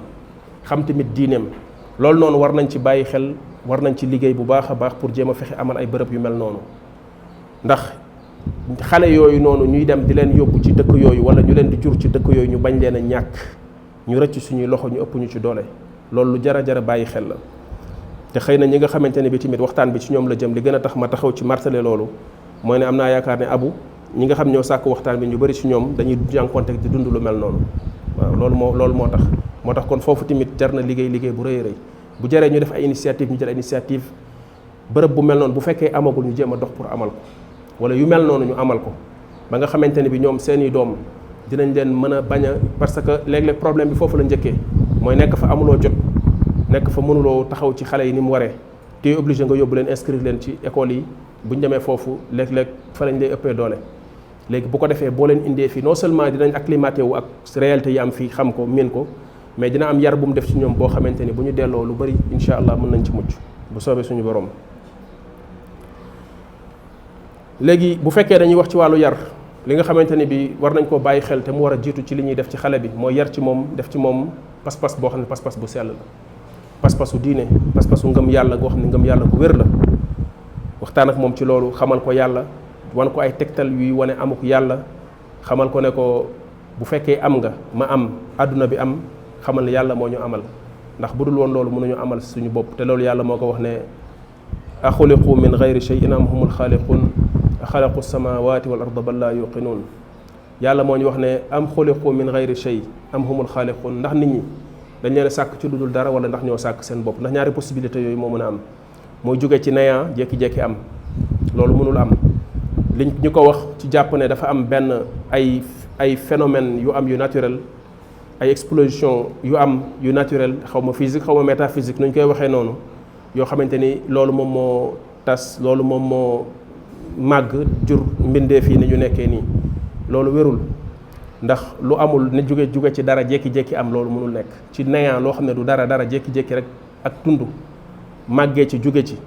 xam tamit diineem loolu noonu war nañ ci bàyyi xel war nañ ci liggéey bu baax a baax pour jéem a fexe amal ay bërëb yu mel noonu ndax xale yooyu noonu ñuy dem di leen yóbbu ci dëkk yooyu wala ñu leen di jur ci dëkk yooyu ñu bañ leen a ñàkk ñu rëcc suñuy loxo ñu ëpp ñu ci doole loolu lu jara jara bàyyi xel la te xëy na ñi nga xamante ne bi tamit waxtaan bi ci ñoom la jëm li gën a tax ma taxaw ci martale loolu mooy ne am naa yaakaar ne abu ñi nga xam ñoo sàkk waxtaan bi ñu bëri ci ñoom dañuy jànkonte di dund lu mel noonu waaw loolu moo tax kon foofu tamit jar na liggéey bu rëy rëy bu jaree ñu def ay initiative ñu jël ay initiative bërëb bu mel noonu bu fekkee amagul ñu jéem a dox pour amal ko wala yu mel noonu ñu amal ko ba nga xamante ne bi ñoom seeni doom dinañ leen mën a bañ a parce que léeg-léeg problème bi foofu la njëkkee mooy nekk fa amuloo jot nekk fa mënuloo taxaw ci xale yi ni mu waree te obligé nga yóbbu leen inscrire leen ci école yi bu ñu demee foofu léeg-léeg fa lañ lay ëppee doole léegi bu ko defee boo leen indee fii non seulement dinañ acclimaté wu ak réalité yi am fii xam ko miin ko mais dina am yar bu mu def ci ñoom boo xamante ni bu ñu delloo lu bari incha allah mën nañ ci mucc bu soobee suñu borom. léegi bu fekkee dañuy wax ci wàllu yar li nga xamante ni bi war nañ koo bàyyi xel te mu war a jiitu ci li ñuy def ci xale bi mooy yar ci moom def ci moom pas-pas boo xam ne pas-pas bu sell la pas-pasu diine pas-pasu ngëm yàlla goo xam ne ngëm yàlla bu wér la waxtaan ak moom ci loolu xamal ko yàlla wan ko ay tegtal yuy wane amuk yàlla xamal ko ne ko bu fekkee am nga ma am àdduna bi am xamal ne yàlla moo ñu amal ndax bu dul woon loolu mënuñu amal suñu bopp te loolu yàlla moo ko wax ne axuliqu min gayri shay'in am humul xaaliqun xalaqu samawati wal arda bal laa yuqinuun yàlla moo ñu wax ne am xuliqu min gayri shay am humul xaaliqun ndax nit ñi dañ leen a sàkk ci lu dul dara wala ndax ñoo sàkk seen bopp ndax ñaari possibilité yooyu moo mën a am mooy jóge ci néant jékki-jékki am loolu mënul am liñ ñu ko wax ci jàpp ne dafa am benn ay phénomène yu am yu naturel ay explosion yu am yu naturel xaw ma physique xaw ma métaphysique nu ñu koy waxee noonu yoo xamante ni loolu moom moo tas loolu moom moo màgg jur mbindeef yi ni ñu nekkee nii loolu wérul ndax lu amul ne jóge ci dara jékki-jékki am loolu mënul nekk ci néant loo xam ne du dara jékki-jékki rek ak tund màggee ci jóge ci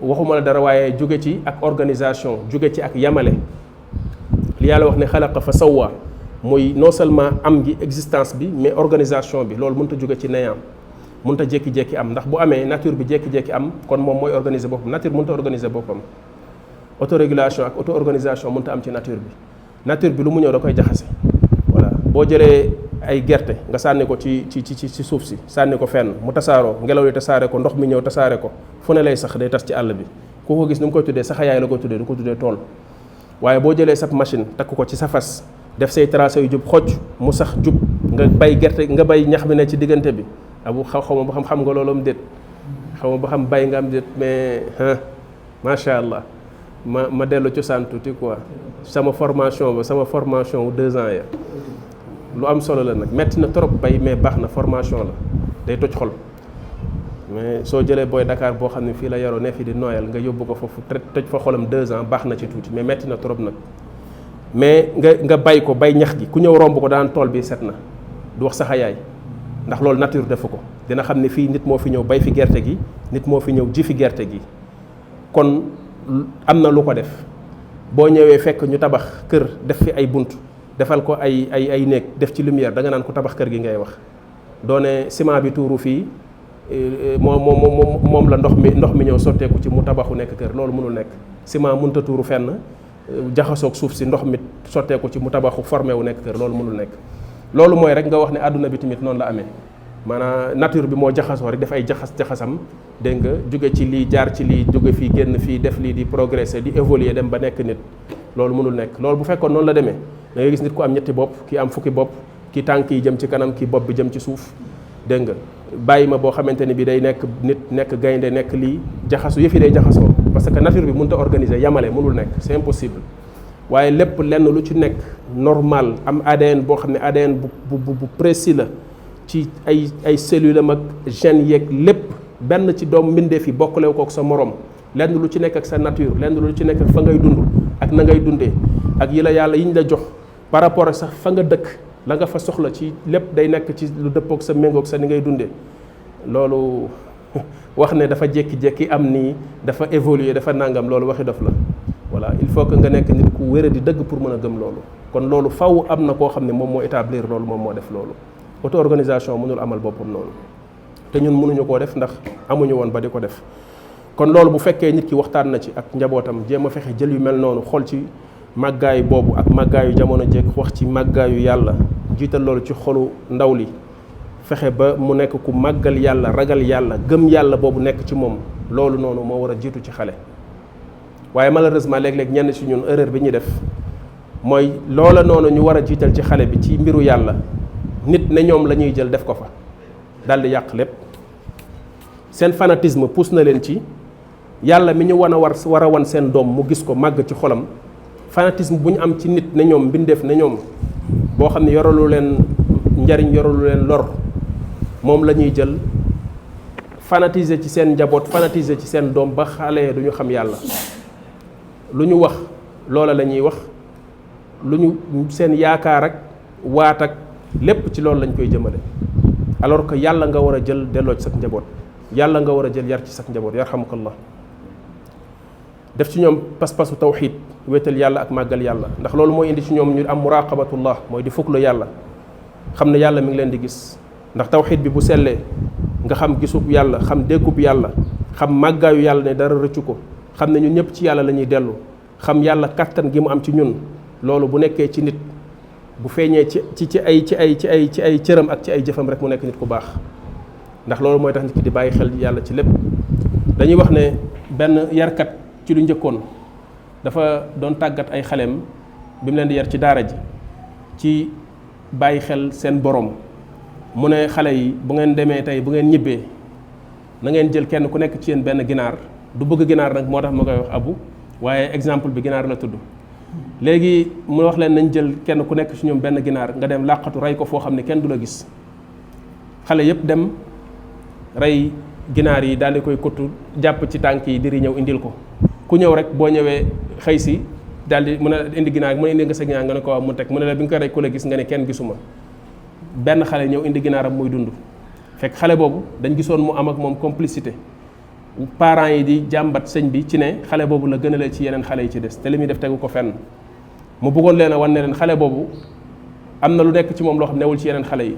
waxuma la dara waaye jóge ci ak organisation jóge ci ak yamale li yàlla wax ne xalaqa fa sawwa mooy non seulement am gi existence bi mais organisation bi loolu mënut a jóge ci néant mënut a jékki-jékki am ndax bu amee nature bi jékki-jékki am kon moom mooy organiser boppam nature mënut a organiser boppam autorégulation ak auto organisation mënut a am ci nature bi lu mu ñëw da koy jaxase voilà boo jëlee ay gerte nga sànni ko ci suuf si sànni ko fenn mu tasaaroo ngelaw li tasaare ko ndox mi ñëw tasaare ko fu ne lay sax day tas ci àll bi ku ko gis ni mu koy tuddee saxayaay la koy tuddee du ko tuddee tool waaye boo jëlee sab machine takk ko ci sa fas def say tracé yu jub xocc mu sax jub nga bay gerte nga bay ñax bi ne ci diggante bi abu xaw ma ba xam nga loolu am déet xaw ma ba xam bay nga am déet mais macha allah ma dellu cosaan tuuti quoi sama formation wu 2 ans ya lu am solo la nag metti na trop bay mais baax na formation la day toj xol mais soo jëlee booy Dakar boo xam ne fii la yaroo ne fi di nooyal nga yóbbu ko foofu toj fa xolam 2 ans baax na ci tuuti mais metti na trop nag mais nga bay ko bay ñax gi ku ñëw romb ko daan tool bi set na du wax saxayaay ndax loolu nature defu ko dina xam ne fii nit moo fi ñëw bay fi gerte gi nit moo fi ñëw ji fi gerte gi kon am na lu ko def boo ñëwee fekk ñu tabax kër def fi ay bunt defal ko ay néeg def ci lumière da nga naan ku tabax kër gi ngay wax doone ciment bi tuuru fii moom la ndox mi ñëw sotteeku ci mu tabaxu nekk kër loolu mënul nekk ciment mënta tuuru fenn jaxasoog suuf si ndox mi sotteeku ci mu tabaxu formé wu nekk kër loolu mënul nekk loolu mooy rek nga wax ne àdduna bi tamit noonu la amee maanaam nature bi moo jaxasoo rek def ay jaxasam dégg nga jóge ci lii jaar ci lii jóge fii génn fii def lii di progresser di évoluer dem ba nekk nit loolu mënul nekk loolu bu fekkoon noonu la demee da ngay gis nit ku am 2 bopp kii am 10 bopp kii tànk yi jëm ci kanam kii bopp bi jëm ci suuf dégg nga bàyyi ma boo xamante ni bi day nekk nit nekk gaynde nekk lii jaxasu yëf yi day jaxasoo parce que nature bi mënut a organiser yamale mënul nekk c'est impossible waaye lépp lenn lu ci nekk normal am ADN boo xam ne ADN bu précis la ci ay cellules am ak gènes yeeg lépp benn ci doom mbindeef yi bokkalew kook sa morom lenn lu ci nekk ak sa nature lenn lu ci nekk ak fa ngay dund ak na ngay dundee ak yi la yàlla yi ñu la jox par rapport ak sax fa nga dëkk la nga fa soxla ci lépp day nekk ci lu dëppook sa méngoog sa ni ngay dundee loolu wax ne dafa jékki-jékki am nii dafa évoluer dafa nangam loolu waxi dof la voilà il faut que nga nekk nit ku wéra di dëgg pour mën a gëm loolu kon loolu faw am na koo xam ne moom moo établir loolu moom moo def loolu auto organisation mënul amal boppam noonu te ñun mënuñu koo def ndax amuñu woon ba di ko def kon loolu bu fekkee nit ki waxtaan na ci ak njabootam jéem a fexe jël yu mel noonu xool ci màggaayu boobu ak màggaayu jamono jéeg wax ci màggaayu yàlla jiital loolu ci xolu ndaw li fexe ba mu nekk ku màggal yàlla ragal yàlla gëm yàlla boobu nekk ci moom loolu noonu moo war a jiitu ci xale waaye malheureusement léeg-léeg ñenn ci ñun erreur bi ñuy def mooy loola noonu ñu war a jiital ci xale bi ci mbiru yàlla nit ne ñoom la ñuy jël def ko fa daal di yàq lépp seen fanatisme pousse na leen ci yàlla mi ñu war a wan seen doom mu gis ko màgg ci xolam fanatisme bu ñu am ci nit ne ñoom mbindeef ne ñoom boo xam ne yoralu leen njariñ yoralu leen lor moom la ñuy jël fanatiser ci seen njaboot fanatiser ci seen doom ba xale du ñu xam yàlla lu ñu wax loola la ñuy wax lu ñu seen yaakaar ak waat ak lépp ci loolu lañ koy jëmale alors que yàlla nga war a jël delloo ci sa njaboot yàlla nga war a jël yar ci sa njaboot yarhamukallah def ci ñoom pas-pasu tawxiid wéetal yàlla ak màggal yàlla ndax loolu mooy indi ci ñoom ñu am muraqabatullah mooy di fukk la yàlla xam ne yàlla mi ngi leen di gis ndax tawxiid bi bu sellee nga xam gisub yàlla xam déggub yàlla xam màggaayu yàlla ne dara rëccu ko xam ne ñun ñëpp ci yàlla la ñuy dellu xam yàlla kattan gi mu am ci ñun loolu bu nekkee ci nit bu feeñee ci ay cëram ak ci ay jëfam rek mu nekk nit ku baax ndax loolu mooy tax nit ki di bàyyi xel yàlla ci lépp. dañuy wax ne benn yarkat ci lu njëkkoon dafa doon tàggat ay xaleem bi mu leen di yar ci daara ji ci bàyyi xel seen borom mu ne xale yi bu ngeen demee tey bu ngeen ñibbee na ngeen jël kenn ku nekk ci yéen benn ginaar du bëgg ginaar nag moo tax ma koy wax abu waaye exemple bi ginaar la tudd léegi mu wax leen nañ jël kenn ku nekk ci ñoom benn ginaar nga dem làqatu rey ko foo xam ne kenn du la gis xale yépp dem rey ginaar yi daal di koy kottu jàpp ci tànk yi diri ñëw indil ko ku ñëw rek boo ñëwee xëy si daal di mën a indi ginaar mu ne indi nga sa ginaar nga ne ko waaw mu teg mu ne la bi nga ko rey ku la gis nga ne kenn gisuma benn xale ñëw indi ginaaram muy dund fekk xale boobu dañ gisoon mu am ak moom complicité parents yi di jàmbat sëñ bi ci ne xale boobu la gënalee ci yeneen xale yi ci des te li muy def tegu ko fenn mu bëggoon leen a wan ne leen xale boobu am na lu nekk ci moom loo xam newul ci yeneen xale yi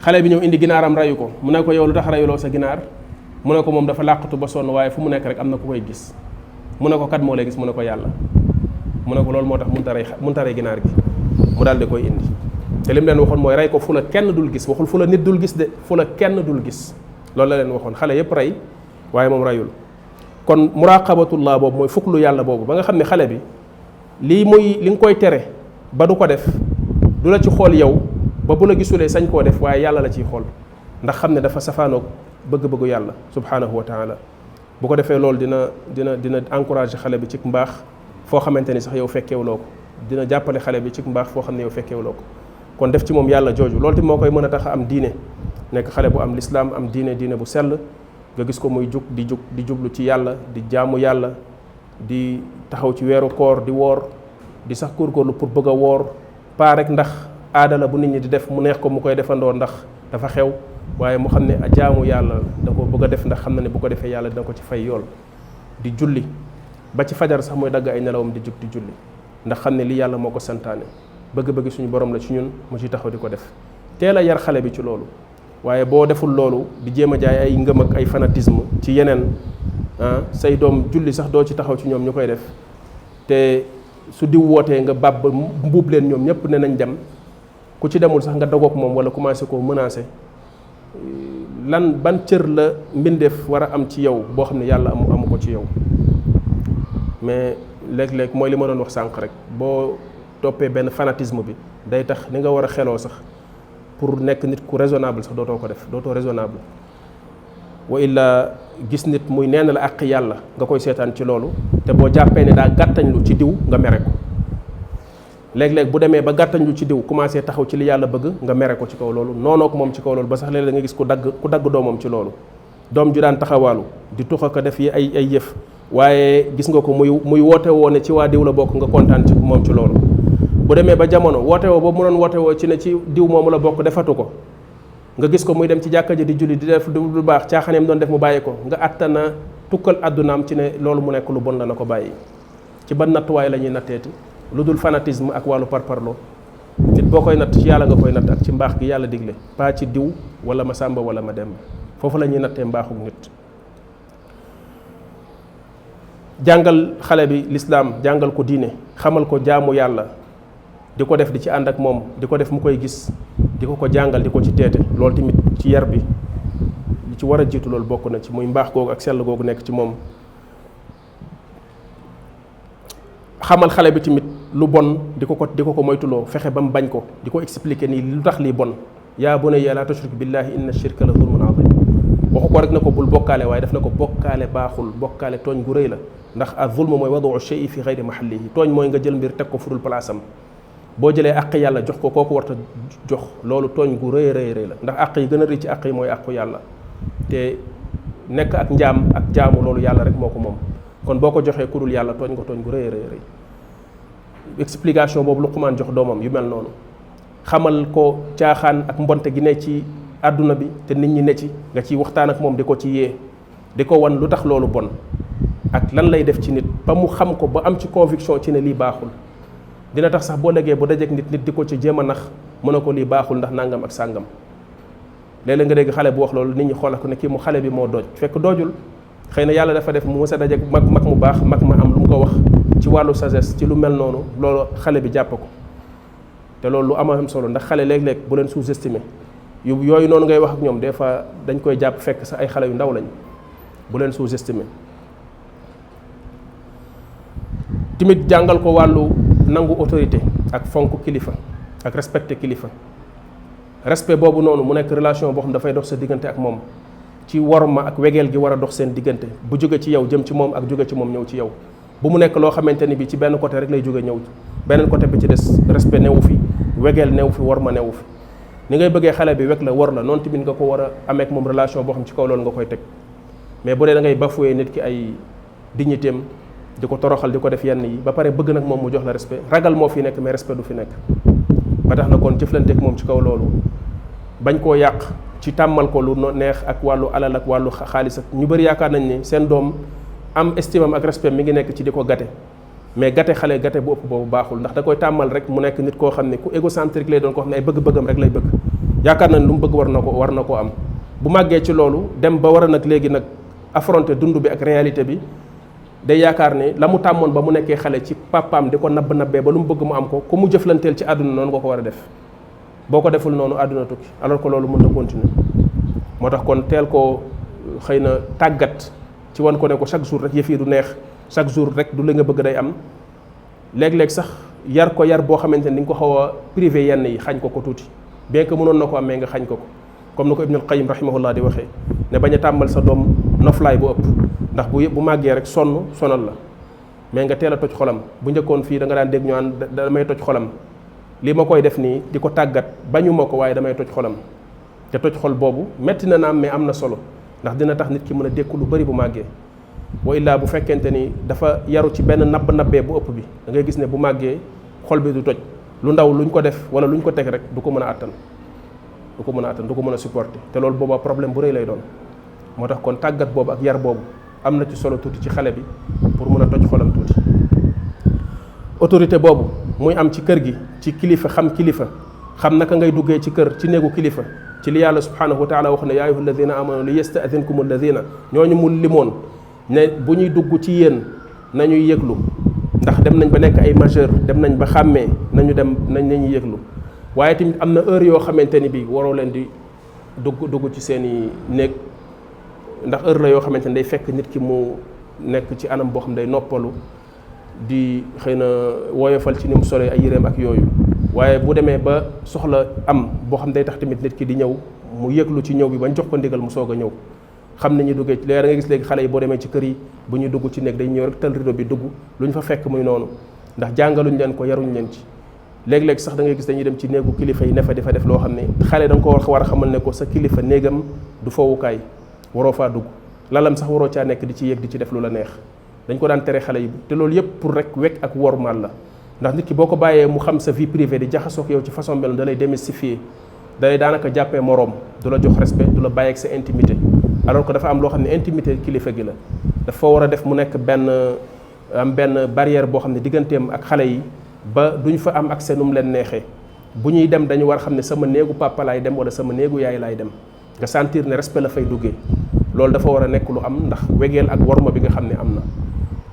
xale bi ñëw indi ginaaram rayu ko mu ne ko yow lu tax rayuloo sa ginaar mu ne ko moom dafa làqatu ba sonn waaye fu mu nekk rek am na ku koy gis mu ne ko kat moo lay gis mu ne ko yàlla mu ne ko loolu moo tax mun taree ginaar gi mu daal di koy indi te li mu leen waxoon mooy rey ko fu la kenn dul gis waxul fu la nit dul gis de fu la kenn dul gis loolu la leen waxoon xale yépp rey waaye moom reyul kon muraqabatullah boobu mooy fuklu yàlla boobu ba nga xam ne xale bi li nga koy tere ba du ko def du la ci xool yow ba bu la gisulee sañ koo def waaye yàlla la ciy xool ndax xam ne dafa safaanoog bëgg-bëggu yàlla subhanahu wa taala bu ko defee loolu dina encourager xale bi ci mbaax foo xamante ni sax yow fekkeewuloo ko dina jàppale xale bi ci mbaax foo xam ne yow fekkeewuloo ko kon def ci moom yàlla jooju loolu tamit moo koy mën a tax a am diine nekk xale bu am lislaam am diine bu sell nga gis ko muy jug di jublu ci yàlla di jaamu yàlla di taxaw ci weeru koor di woor di sax góorgóorlu pour bëgg a woor pas rek ndax aada la bu nit ñi di def mu neex ko mu koy defandoo ndax dafa xew waaye mu xam ne jaamu yàlla da ko bëgg a def ndax xam na ne bu ko defee yàlla dina ko ci fay yool di julli ba ci fajar sax mooy dagg ay nelawam di jug di julli ndax xam ne li yàlla moo ko santaane bëgg-bëgg suñu borom la ci ñun mu ci taxaw di ko def teel a yar xale bi ci loolu waaye boo deful loolu di jéem a jaay ay ngëm ak ay fanatisme ci yeneen say doom julli sax doo ci taxaw ci ñoom ñu koy def te su diw wootee nga bàbb mbuub leen ñoom ñëpp ne nañ dem ku ci demul sax nga dogoog moom wala commencé koo menacé ban cër la mbindeef war a am ci yow boo xam ne yàlla amu ko ci yow mais léeg-léeg mooy li ma doon wax sànq rek boo toppee benn fanatisme bi day tax ni nga war a xeloo sax pour nekk nit ku raisonnable sax dootoo ko def dootoo raisonnable wa illa gis nit muy neen la àq yàlla nga koy seetaan ci loolu te boo jàppee ne daa gàttañlu ci diw nga mere ko léeg-léeg bu demee ba gàttañlu ci diw commencé taxaw ci li yàlla bëgg nga mere ko ci kaw loolu noonoo ko moom ci kaw loolu ba sax léeg-léeg da nga gis ku dagg doomam ci loolu doom ju daan taxawaalu di tuxa ko def yi ay yëf waaye gis nga ko muy woote woo ne ci waa diw la bokk nga kontaan ci moom ci loolu bu demee ba jamono woote woo boobu mu doon woote woo ci ne ci diw moomu la bokk defatu ko nga gis ko muy dem ci jàkka ji di julli di def lu baax caaxaneem doon def mu bàyyi ko nga attana tukkal àddunaam ci ne loolu mu nekk lu bon la na ko bàyyi ci ban nattuwaay la ñuy natteeti lu dul fanatisme ak wàllu parparloo nit boo koy natt ci yàlla nga koy natt ak ci mbaax gi yàlla digle pas ci diw wala ma sàmba wala ma demba foofu la ñuy nattee mbaaxuk nit jàngal xale bi lislaam jàngal ko diine xamal ko jaamu yàlla di ko def di ci ànd ak moom di ko def mu koy gis di ko jàngal di ko ci teete loolu tamit ci yar bi li ci war a jiitu loolu bokk na ci muy mbaax googu ak sell googu nekk ci moom xamal xale bi tamit lu bon di ko moytuloo fexe ba mu bañ ko di ko expliquer nii lu tax lii bon yaa bunayya laa tushrik billahi inna shirka la zulmun azim waxu ko rek na ko bul bokkaale waaye def na ko bokkaale baaxul bokkaale tooñ gu rëy la ndax az zulm mooy wadu shay'i fi ghayri mahallihi tooñ mooy nga jël mbir teg ko fudul place am boo jëlee àq yàlla jox ko kooku warta jox loolu tooñ gu rëy rëy la ndax àq yi gën a rëy ci àq yi mooy àqu yàlla te nekk ak njaam ak jaamu loolu yàlla rek moo ko moom kon boo ko joxee ku dul yàlla tooñ nga tooñ gu rëy rëy explication boobu Luqmaan jox doomam yu mel noonu xamal ko caaxaan ak mbonte gi ne ci àdduna bi te nit ñi ne ci nga ciy waxtaan ak moom di ko ci yee di ko wan lu tax loolu bon ak lan lay def ci nit ba mu xam ko ba am ci conviction ci ne lii baaxul dina tax sax boo léegee bu dajeek nit di ko ci jéem a nax mën a ko lii baaxul ndax nangam ak sàngam léeg-léeg nga dégg xale bu wax loolu nit ñi xoolal ko ne kii mu xale bi moo dooj fekk doojul xëy na yàlla dafa def mu mës a dajeek mag mu baax mag ma am lu mu ko ko wax ci wàllu sagesse ci lu mel noonu loolu xale bi jàpp ko te loolu lu am solo ndax xale léeg-léeg bu leen sous-estimer yooyu noonu ngay wax ak ñoom des fois dañ koy jàpp fekk sa ay xale yu ndaw lañ bu leen sous-estimer. timit jàngal ko wàllu nangu autorité ak fonk kilifa ak respecter kilifa respect boobu noonu mu nekk relation boo xam dafay dox sa diggante ak moom ci worma ak wegeel gi war a dox seen diggante bu jóge ci yow jëm ci moom ak jóge ci moom ñëw ci yow bu mu nekk loo xamante ni bi ci benn côté rek lay jóge ñëw beneen côté bi ci des respect newu fi wegeel newu fi worma newu fi ni ngay bëggee xale bi weg la wor la noonu tamit nga ko war a amee ak moom relation boo xam ci kaw loolu nga koy teg mais bu dee da ngay bafoué nit ki ay dignitéem di ko toroxal di ko def yenn yi ba pare bëgg nag moom mu jox la respect ragal moo fi nekk mais respect du fi nekk ba tax na kon jëflanteeg moom ci kaw loolu bañ koo yàq ci tàmmal ko lu neex ak wàllu alal ak wàllu xaalis ak ñu bëri yaakaar nañ ni seen doom am estime am ak respect mi ngi nekk ci di ko gate mais gate xale gate bu ëpp boobu baaxul ndax da koy tàmmal rek mu nekk nit koo xam ne ku égocentrique lay doon koo xam ne ay bëgg-bëggam rek lay bëgg yaakaar nañ lu mu bëgg war na koo am bu màggee ci loolu dem ba war a nag léegi nag affronter dund bi ak réalité bi day yaakaar ne la mu tàmmoon ba mu nekkee xale ci papaam di ko nabbee ba lu mu bëgg mu am ko ku mu jëflanteel ci àdduna noonu nga ko war a def boo ko deful noonu àdduna tukki alors que loolu mën na continuer moo tax kon teel koo xëy na tàggat ci wan ko ne ko chaque jour rek yëf yi du neex chaque jour rek du li nga bëgg day am léeg-léeg sax yar ko yar boo xamante ni nga ko xaw a privé yenn yi xañ ko tuuti bien que mënoon na ko am mais nga xañ ko comme ni ko Ibnul Qayyim rahimahullah di waxee ne bañ a tàmmal sa doom noflaay bu ëpp ndax bu màggee rek sonal la mais nga teel a toj xolam bu njëkkoon fii da nga daan dégg ñu naan damay toj xolam li ma koy def nii di ko tàggat bañu ma ko waaye damay toj xolam te toj xol boobu metti na naam mais am na solo ndax dina tax nit ki mën a dékku lu bari bu màggee wa illaa bu fekkente ni dafa yaru ci benn nabbee bu ëpp bi da ngay gis ne bu màggee xol bi du toj lu ndaw luñ ko def wala luñ ko teg rek du ko mën a attan du ko mën a supporter te loolu boobaa problème bu rëy lay doon moo tax kon tàggat boobu ak yar boobu am na ci solo tuuti ci xale bi pour mën a toj xolam tuuti autorité boobu muy am ci kër gi ci kilifa xam naka ngay duggee ci kër ci néegu kilifa ci li yàlla subhanahu wa taala wax ne yaa ayyuha alladina amanu li yasta'dinkum alladina ñooñu mu limoon ne bu ñuy dugg ci yéen nañuy yëglu ndax dem nañ ba nekk ay majeur dem nañ ba xàmmee nañuy yëglu waaye tamit am na heure yoo xamante ni bi waroo leen di dugg ci seeni néeg ndax heure la yoo xamante ni day fekk nit ki mu nekk ci anam boo xam day noppalu di xëy na woyofal ci ni mu solee ay yéreem ak yooyu waaye bu demee ba soxla am boo xam day tax tamit nit ki di ñëw mu yëglu ci ñëw bi bañ jox ko ndigal mu soog a ñëw xam nañu duggee ci leer nga gis léegi xale yi boo demee ci kër yi bu ñuy dugg ci néeg dañ ñëw rek tël rido bi dugg lu ñu fa fekk muy noonu ndax jàngaluñ leen ko yaruñ leen ci léeg-léeg sax da ngay gis dañuy dem ci néegu kilifa yi ne fa di fa def loo xam ne xale da nga ko war a xamal ne ko sa kilifa néegam du fowukaay waroo faa dugg lalam sax waroo caa nekk di ci yéeg di ci def lu la neex dañ ko daan tere xale yi te loolu yëpp pour rek wekk ak wormaal la ndax nit ki boo ko bàyyee mu xam sa vie privée di jaxasoog yow ci façon mel da lay démystifier da lay daanaka jàppee moroom du la jox respect du la bàyyi ak sa intimité alors que dafa am loo xam ne intimité kilifa gi la dafa war a def mu nekk benn barrière boo xam ne digganteem ak xale yi ba duñ fa am accès nu mu leen neexee bu ñuy dem dañu war a xam ne sama néegu papa laay dem wala sama néegu yaay laay dem nga sentir ne respect la fay duggee loolu dafa war a nekk lu am ndax wegeel ak worma bi nga xam ne am na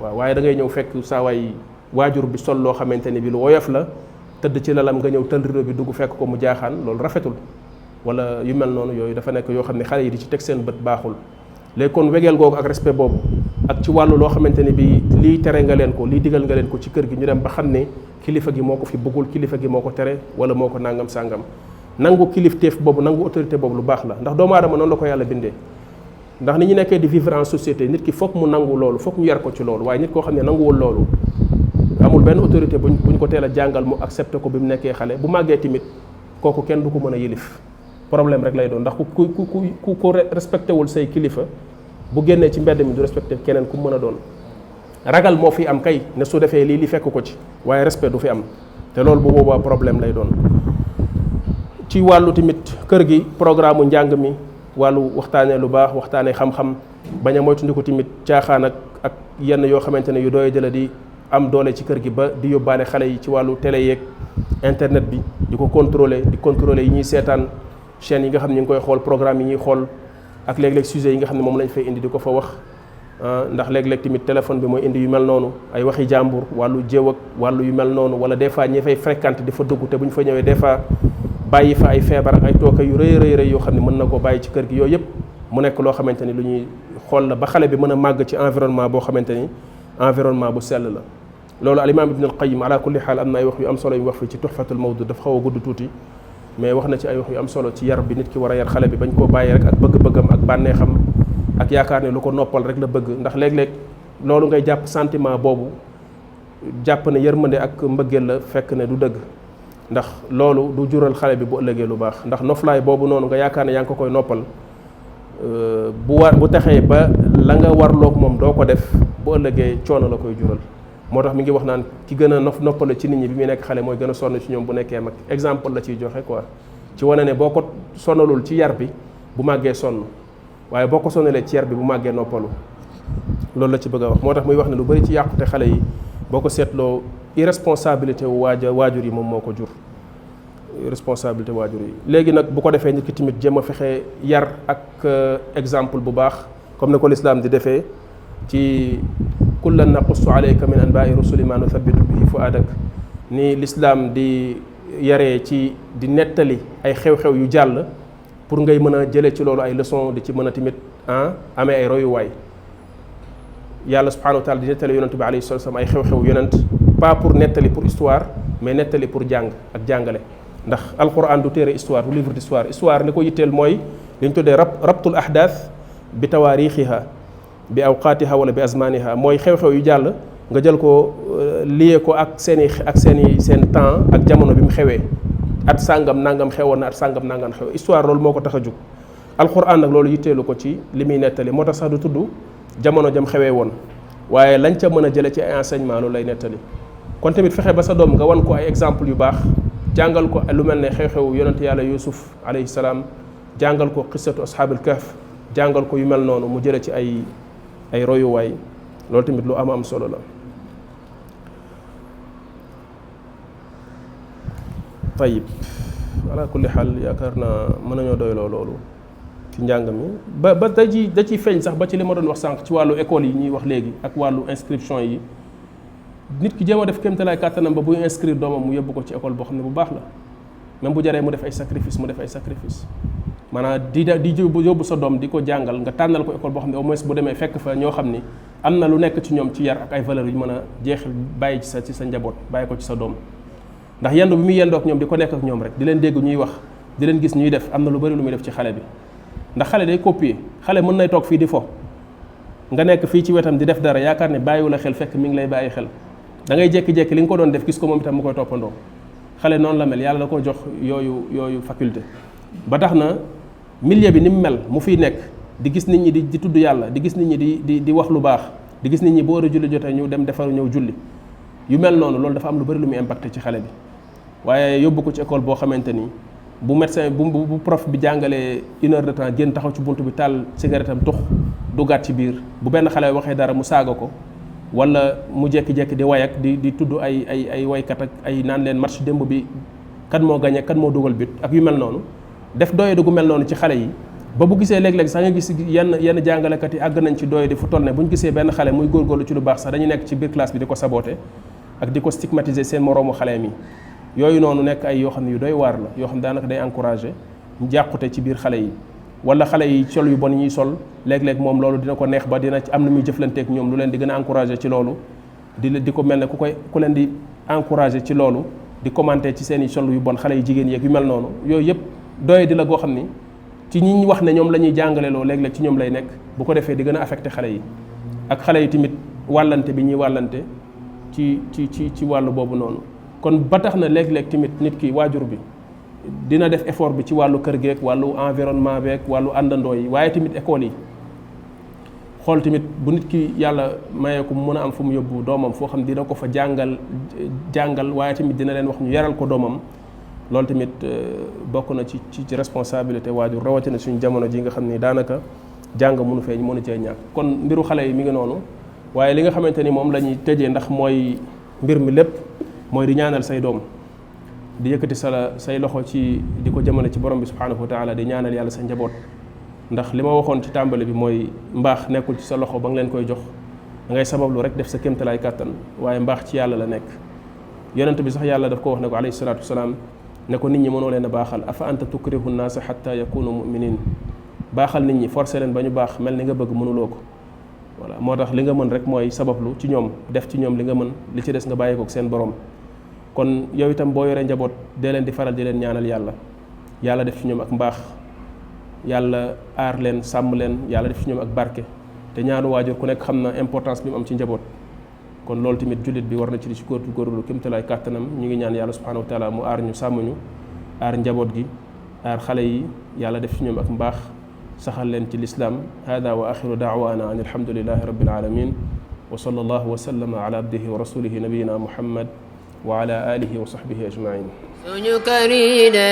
waaw waaye da ngay ñëw fekk saa waay waajur bi sol loo xamante ne bi lu woyof la tëdd ci lalam nga ñëw tël rido bi dugg fekk ko mu jaaxaan loolu rafetul wala yu mel noonu yooyu dafa nekk yoo xam ne xale yi di ci teg seen bët baaxul léegi kon wegeel googu ak respect boobu ak ci wàllu loo xamante ne bi lii tere nga leen ko lii digal nga leen ko ci kër gi ñu dem ba xam ne kilifa gi moo ko fi bëggul kilifa gi moo ko tere wala moo ko nangam sàngam nangu kilifteef boobu nangu autorité boobu lu baax la ndax doomu aadama noonu la ko yàlla bindee ndax ni ñu nekkee di vivre en société nit ki foog mu nangu loolu foog ñu yar ko ci loolu waaye nit koo xam ne nanguwul loolu amul benn autorité buñ ko teel a jàngal mu accepté ko bi mu nekkee xale bu màggee tamit kooku kenn du ko mën a yilif problème rek lay doon ndax ku ko respecté wul say kilifa bu génnee ci mbedd mi du respecté keneen ku mën a doon ragal moo fi am kay ne su defee lii li fekk ko ci waaye respect du fi am te loolu bu boobaa problème lay doon ci wàllu tamit kër gi programme mu njàng mi wàllu waxtaanee lu baax waxtaanee xam-xam bañ a moytandiku tamit caaxaan ak yenn yoo xamante ne yu doy jëla di am doole ci kër gi ba di yóbbaale xale yi ci wàllu télé yeeg internet bi di ko contrôler yi ñuy seetaan chaîne yi nga xam ne ñu ngi koy xool programme yi ñuy xool ak léeg-léeg sujet yi nga xam ne moom lañ fay indi di ko fa wax ndax léeg-léeg tamit téléphone bi mooy indi yu mel noonu ay waxi jàmbur wàllu jéew ak wàllu yu mel noonu wala des fois ñi fay fréquenté di fa dugg te bu ñu fa ñëwee des fois bàyyi fa ay feebar ak ay tooke yu rëy yoo xam ne mën na koo bàyyi ci kër gi yooyu yëpp mu nekk loo xamante ni lu ñuy xool la ba xale bi mën a màgg ci environnement boo xamante ni environnement bu sell la. loolu al imam ibn al qayyim ala kulli xaal am na ay wax yu am solo yu wax fi ci tuhfatul mawdud dafa xaw a gudd tuuti mais wax na ci ay wax yu am solo ci yar bi nit ki war a yar xale bi bañ koo bàyyi rek ak bëgg-bëggam ak bànneexam ak yaakaar ne lu ko noppal rek la bëgg ndax léeg-léeg loolu ngay jàpp sentiment boobu jàpp ne yërmande ak mbëggeel la fekk ne du dëgg ndax loolu du jural xale bi bu ëllëgee lu baax ndax noflaay boobu noonu nga yaakaar ne yaa ngi ko koy noppal bu taxee ba la nga warloog moom doo ko def bu ëllëgee coono la koy jural moo tax mi ngi wax naan ki gën a noppale ci nit ñi bi muy nekk xale mooy gën a sonn ci ñoom bu nekkee mag exemple la ciy joxe quoi ci wane ne boo ko sonalul ci yar bi bu màggee sonn waaye boo ko sonalee ci yar bi bu màggee noppalu loolu la ci bëgg a wax moo tax muy wax ne lu bari ci yàqute xale yi boo ko seetloo irresponsabilité wu waajur yi moom moo ko jur irresponsabilité waajur yi léegi nag bu ko defee nit ki tamit jéem a fexe yar ak exemple bu baax comme ne ko lislaam di defee ci kullan naqussu alayka min anbaai rusuli ma nuthabitu bihi fuadak ni lislaam di yaree ci di nettali ay xew-xew yu jàll pour ngay mën a jëlee ci loolu ay leçon di ci mën a tamit amee ay royuwaay yàlla subhanahu wa taala di nettali yonent bi alayhi salatu wasallam ay xew-xew yonent pas pour nettali pour histoire mais nettali pour jàng ak jàngale ndax alquran du téere histoire du livre d'histoire histoire li ko yitteel mooy li ñu tuddee rabtul ahdath bi tawaarixiha bi awqaatiha wala bi azmaniha mooy xew-xew yu jàll nga jël ko lié ko ak seen temps ak jamono bi mu xewee at sàngam nangam xewoon na at sàngam nangam xew histoire loolu moo ko tax a jug alquran nag loolu yitteelu ko ci li muy nettali moo tax sax du tudd jamono jam xewee woon waaye lañ ca mën a jële ci ay enseignement loolu lay nettali kon tamit fexe ba sa doom nga wan ko ay exemple yu baax jàngal ko lu mel ne xew-xew yonent yàlla yusuf alayhi salaam jàngal ko qissatu ashaabul kahf jàngal ko yu mel noonu mu jële ci ay royuwaay loolu tamit lu am solo la tayib ala kulli xaal yaakaar naa mën nañoo doyloo loolu ci njàng mi ba da ciy feeñ sax ba ci li ma doon wax sànq ci wàllu école yi ñuy wax léegi ak wàllu inscription yi nit ki jéem a def kéemtalaay kàttanam ba buy inscrire doomam mu yóbbu ko ci école boo xam ne bu baax la même bu jaree mu def ay sacrifice maanaam di yóbbu sa doom di ko jàngal nga tànnal ko école boo xam ne au moins bu demee fekk fa ñoo xam ni am na lu nekk ci ñoom ci yar ak ay valeurs yu mën a jeexal bàyyi ci sa njaboot bàyyi ko ci sa doom ndax yendu bi muy yendoo ak ñoom di ko nekk ak ñoom rek di leen dégg ñuy wax di leen gis ñuy def am na lu bari lu muy def ci xale bi ndax xale day copier xale mën nay toog fii di fo nga nekk fii ci wetam di def dara yaakaar ne bàyyiwu la xel fekk mi ngi lay bàyyi xel da ngay jékki-jékki li nga ko doon def gis ko moom itam mu koy toppandoo xale noonu la mel yàlla da ko jox yooyu faculté ba tax na milieu bi ni mu mel mu fiy nekk di gis nit ñi di tudd yàlla di gis nit ñi di wax lu baax di gis nit ñi boo war a julli jotee ñu dem defaru ñëw julli yu mel noonu loolu dafa am lu bari lu muy impacté ci xale bi waaye yóbbu ko ci école boo xamante ni bu médecin bu prof bi jàngalee 1 heure de temps génn taxaw ci buntu bi taal cigarette am tux duggaat ci biir bu benn xale waxee dara mu saaga ko wala mu jékki-jékki di way ak di tudd ay waykat ak ay naan leen match démb bi kan moo gagné kan moo dugal but ak yu mel noonu def doyadi gu mel noonu ci xale yi ba bu gisee léeg-léeg sax nga gis yenn jàngalekat yi àgg nañ ci doyadi fu toll ne bu ñu gisee benn xale muy góorgóorlu ci lu baax sax dañu nekk ci biir classe bi di ko saboter ak di ko stigmatiser seen moroomu xale mi yooyu noonu nekk ay yoo xam ne yu doy waar la yoo xam ne daanaka day encourager ñu jàqute ci biir xale yi wala xale yi sol yu bon ñuy sol léeg-léeg moom loolu dina ko neex ba dina ci am na muy jëflanteek ñoom lu leen di gën a encourager ci loolu di ko mel ne ku leen di encourager ci loolu di commenter ci seen i sol yu bon xale yu jigéen yeeg yu mel noonu yooyu yëpp doye di la goo xam ni ci ñi ñu wax ne ñoom la ñuy jàngale loo léeg-léeg ci ñoom lay nekk bu ko defee di gën a affecté xale yi ak xale yi tamit wàllante bi ñuy wàllante ci wàllu boobu noonu kon ba tax na léeg-léeg tamit nit ki waajur bi dina def effort bi ci wàllu kër geek wàllu environnement beek wàllu àndandoo yi waaye tamit école yi xool tamit bu nit ki yàlla mayee ko mu mën a am fu mu yóbbu doomam foo xam dina ko fa jàngal waaye tamit dina leen wax ñu yaral ko doomam loolu tamit bokk na ci responsabilité waajur rawatina suñu jamono ji nga xam ni daanaka jàng mënu feeñ mënu cee ñàkk kon mbiru xale yi mi ngi noonu waaye li nga xamante ni moom la ñuy tëjee ndax mooy mbir mi lépp mooy di ñaanal say doom di yëkkati say loxo ci di ko jëmale ci borom bi subhanahu wa taala di ñaanal yàlla sa njaboot ndax li ma waxoon ci tàmbali bi mooy mbaax nekkul ci sa loxo ba nga leen koy jox da ngay sabablu rek def sa kéemtalaay kàttan waaye mbaax ci yàlla la nekk. yonent bi sax yàlla daf ko wax ne ko alayhi salaatu wasalaam ne ko nit ñi mënoo leen a baaxal afa anta tukrihu nnaasa xatta yakunu muminin baaxal nit ñi forcé leen ba ñu baax mel ni nga bëgg mënuloo ko. voilà moo tax li nga mën rek mooy sabablu ci ñoom def ci ñoom li nga mën li ci des nga bàyyi ko seen borom. kon yow itam boo yoree njaboot dee leen di faral di leen ñaanal yàlla def ci ñoom ak mbaax yàlla aar leen sàmm leen yàlla def ci ñoom ak barke te ñaanu waajur ku nekk xam na importance bi mu am ci njaboot. kon loolu tamit jullit bi war na ci di ci góorgóorlu kémtalaay kàttanam ñu ngi ñaan yàlla subhanahu wa taala mu aar ñu sàmm ñu aar njaboot gi aar xale yi yàlla def ci ñoom ak mbaax saxal leen ci lislaam hada wa axiru daawaana an alhamdulilahi rabbil alamin wa sallallahu wa sallama ala abdihi wa rasulihi nabiyina muhammad wa ala alihi wa sahbihi ajmain suñu kër yi de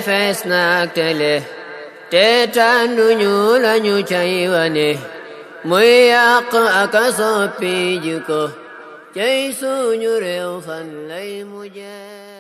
fees naak tele te tànnuñu lañu cay wane muy yàq ak a soppi jikko cey suñu réew fan lay mujjee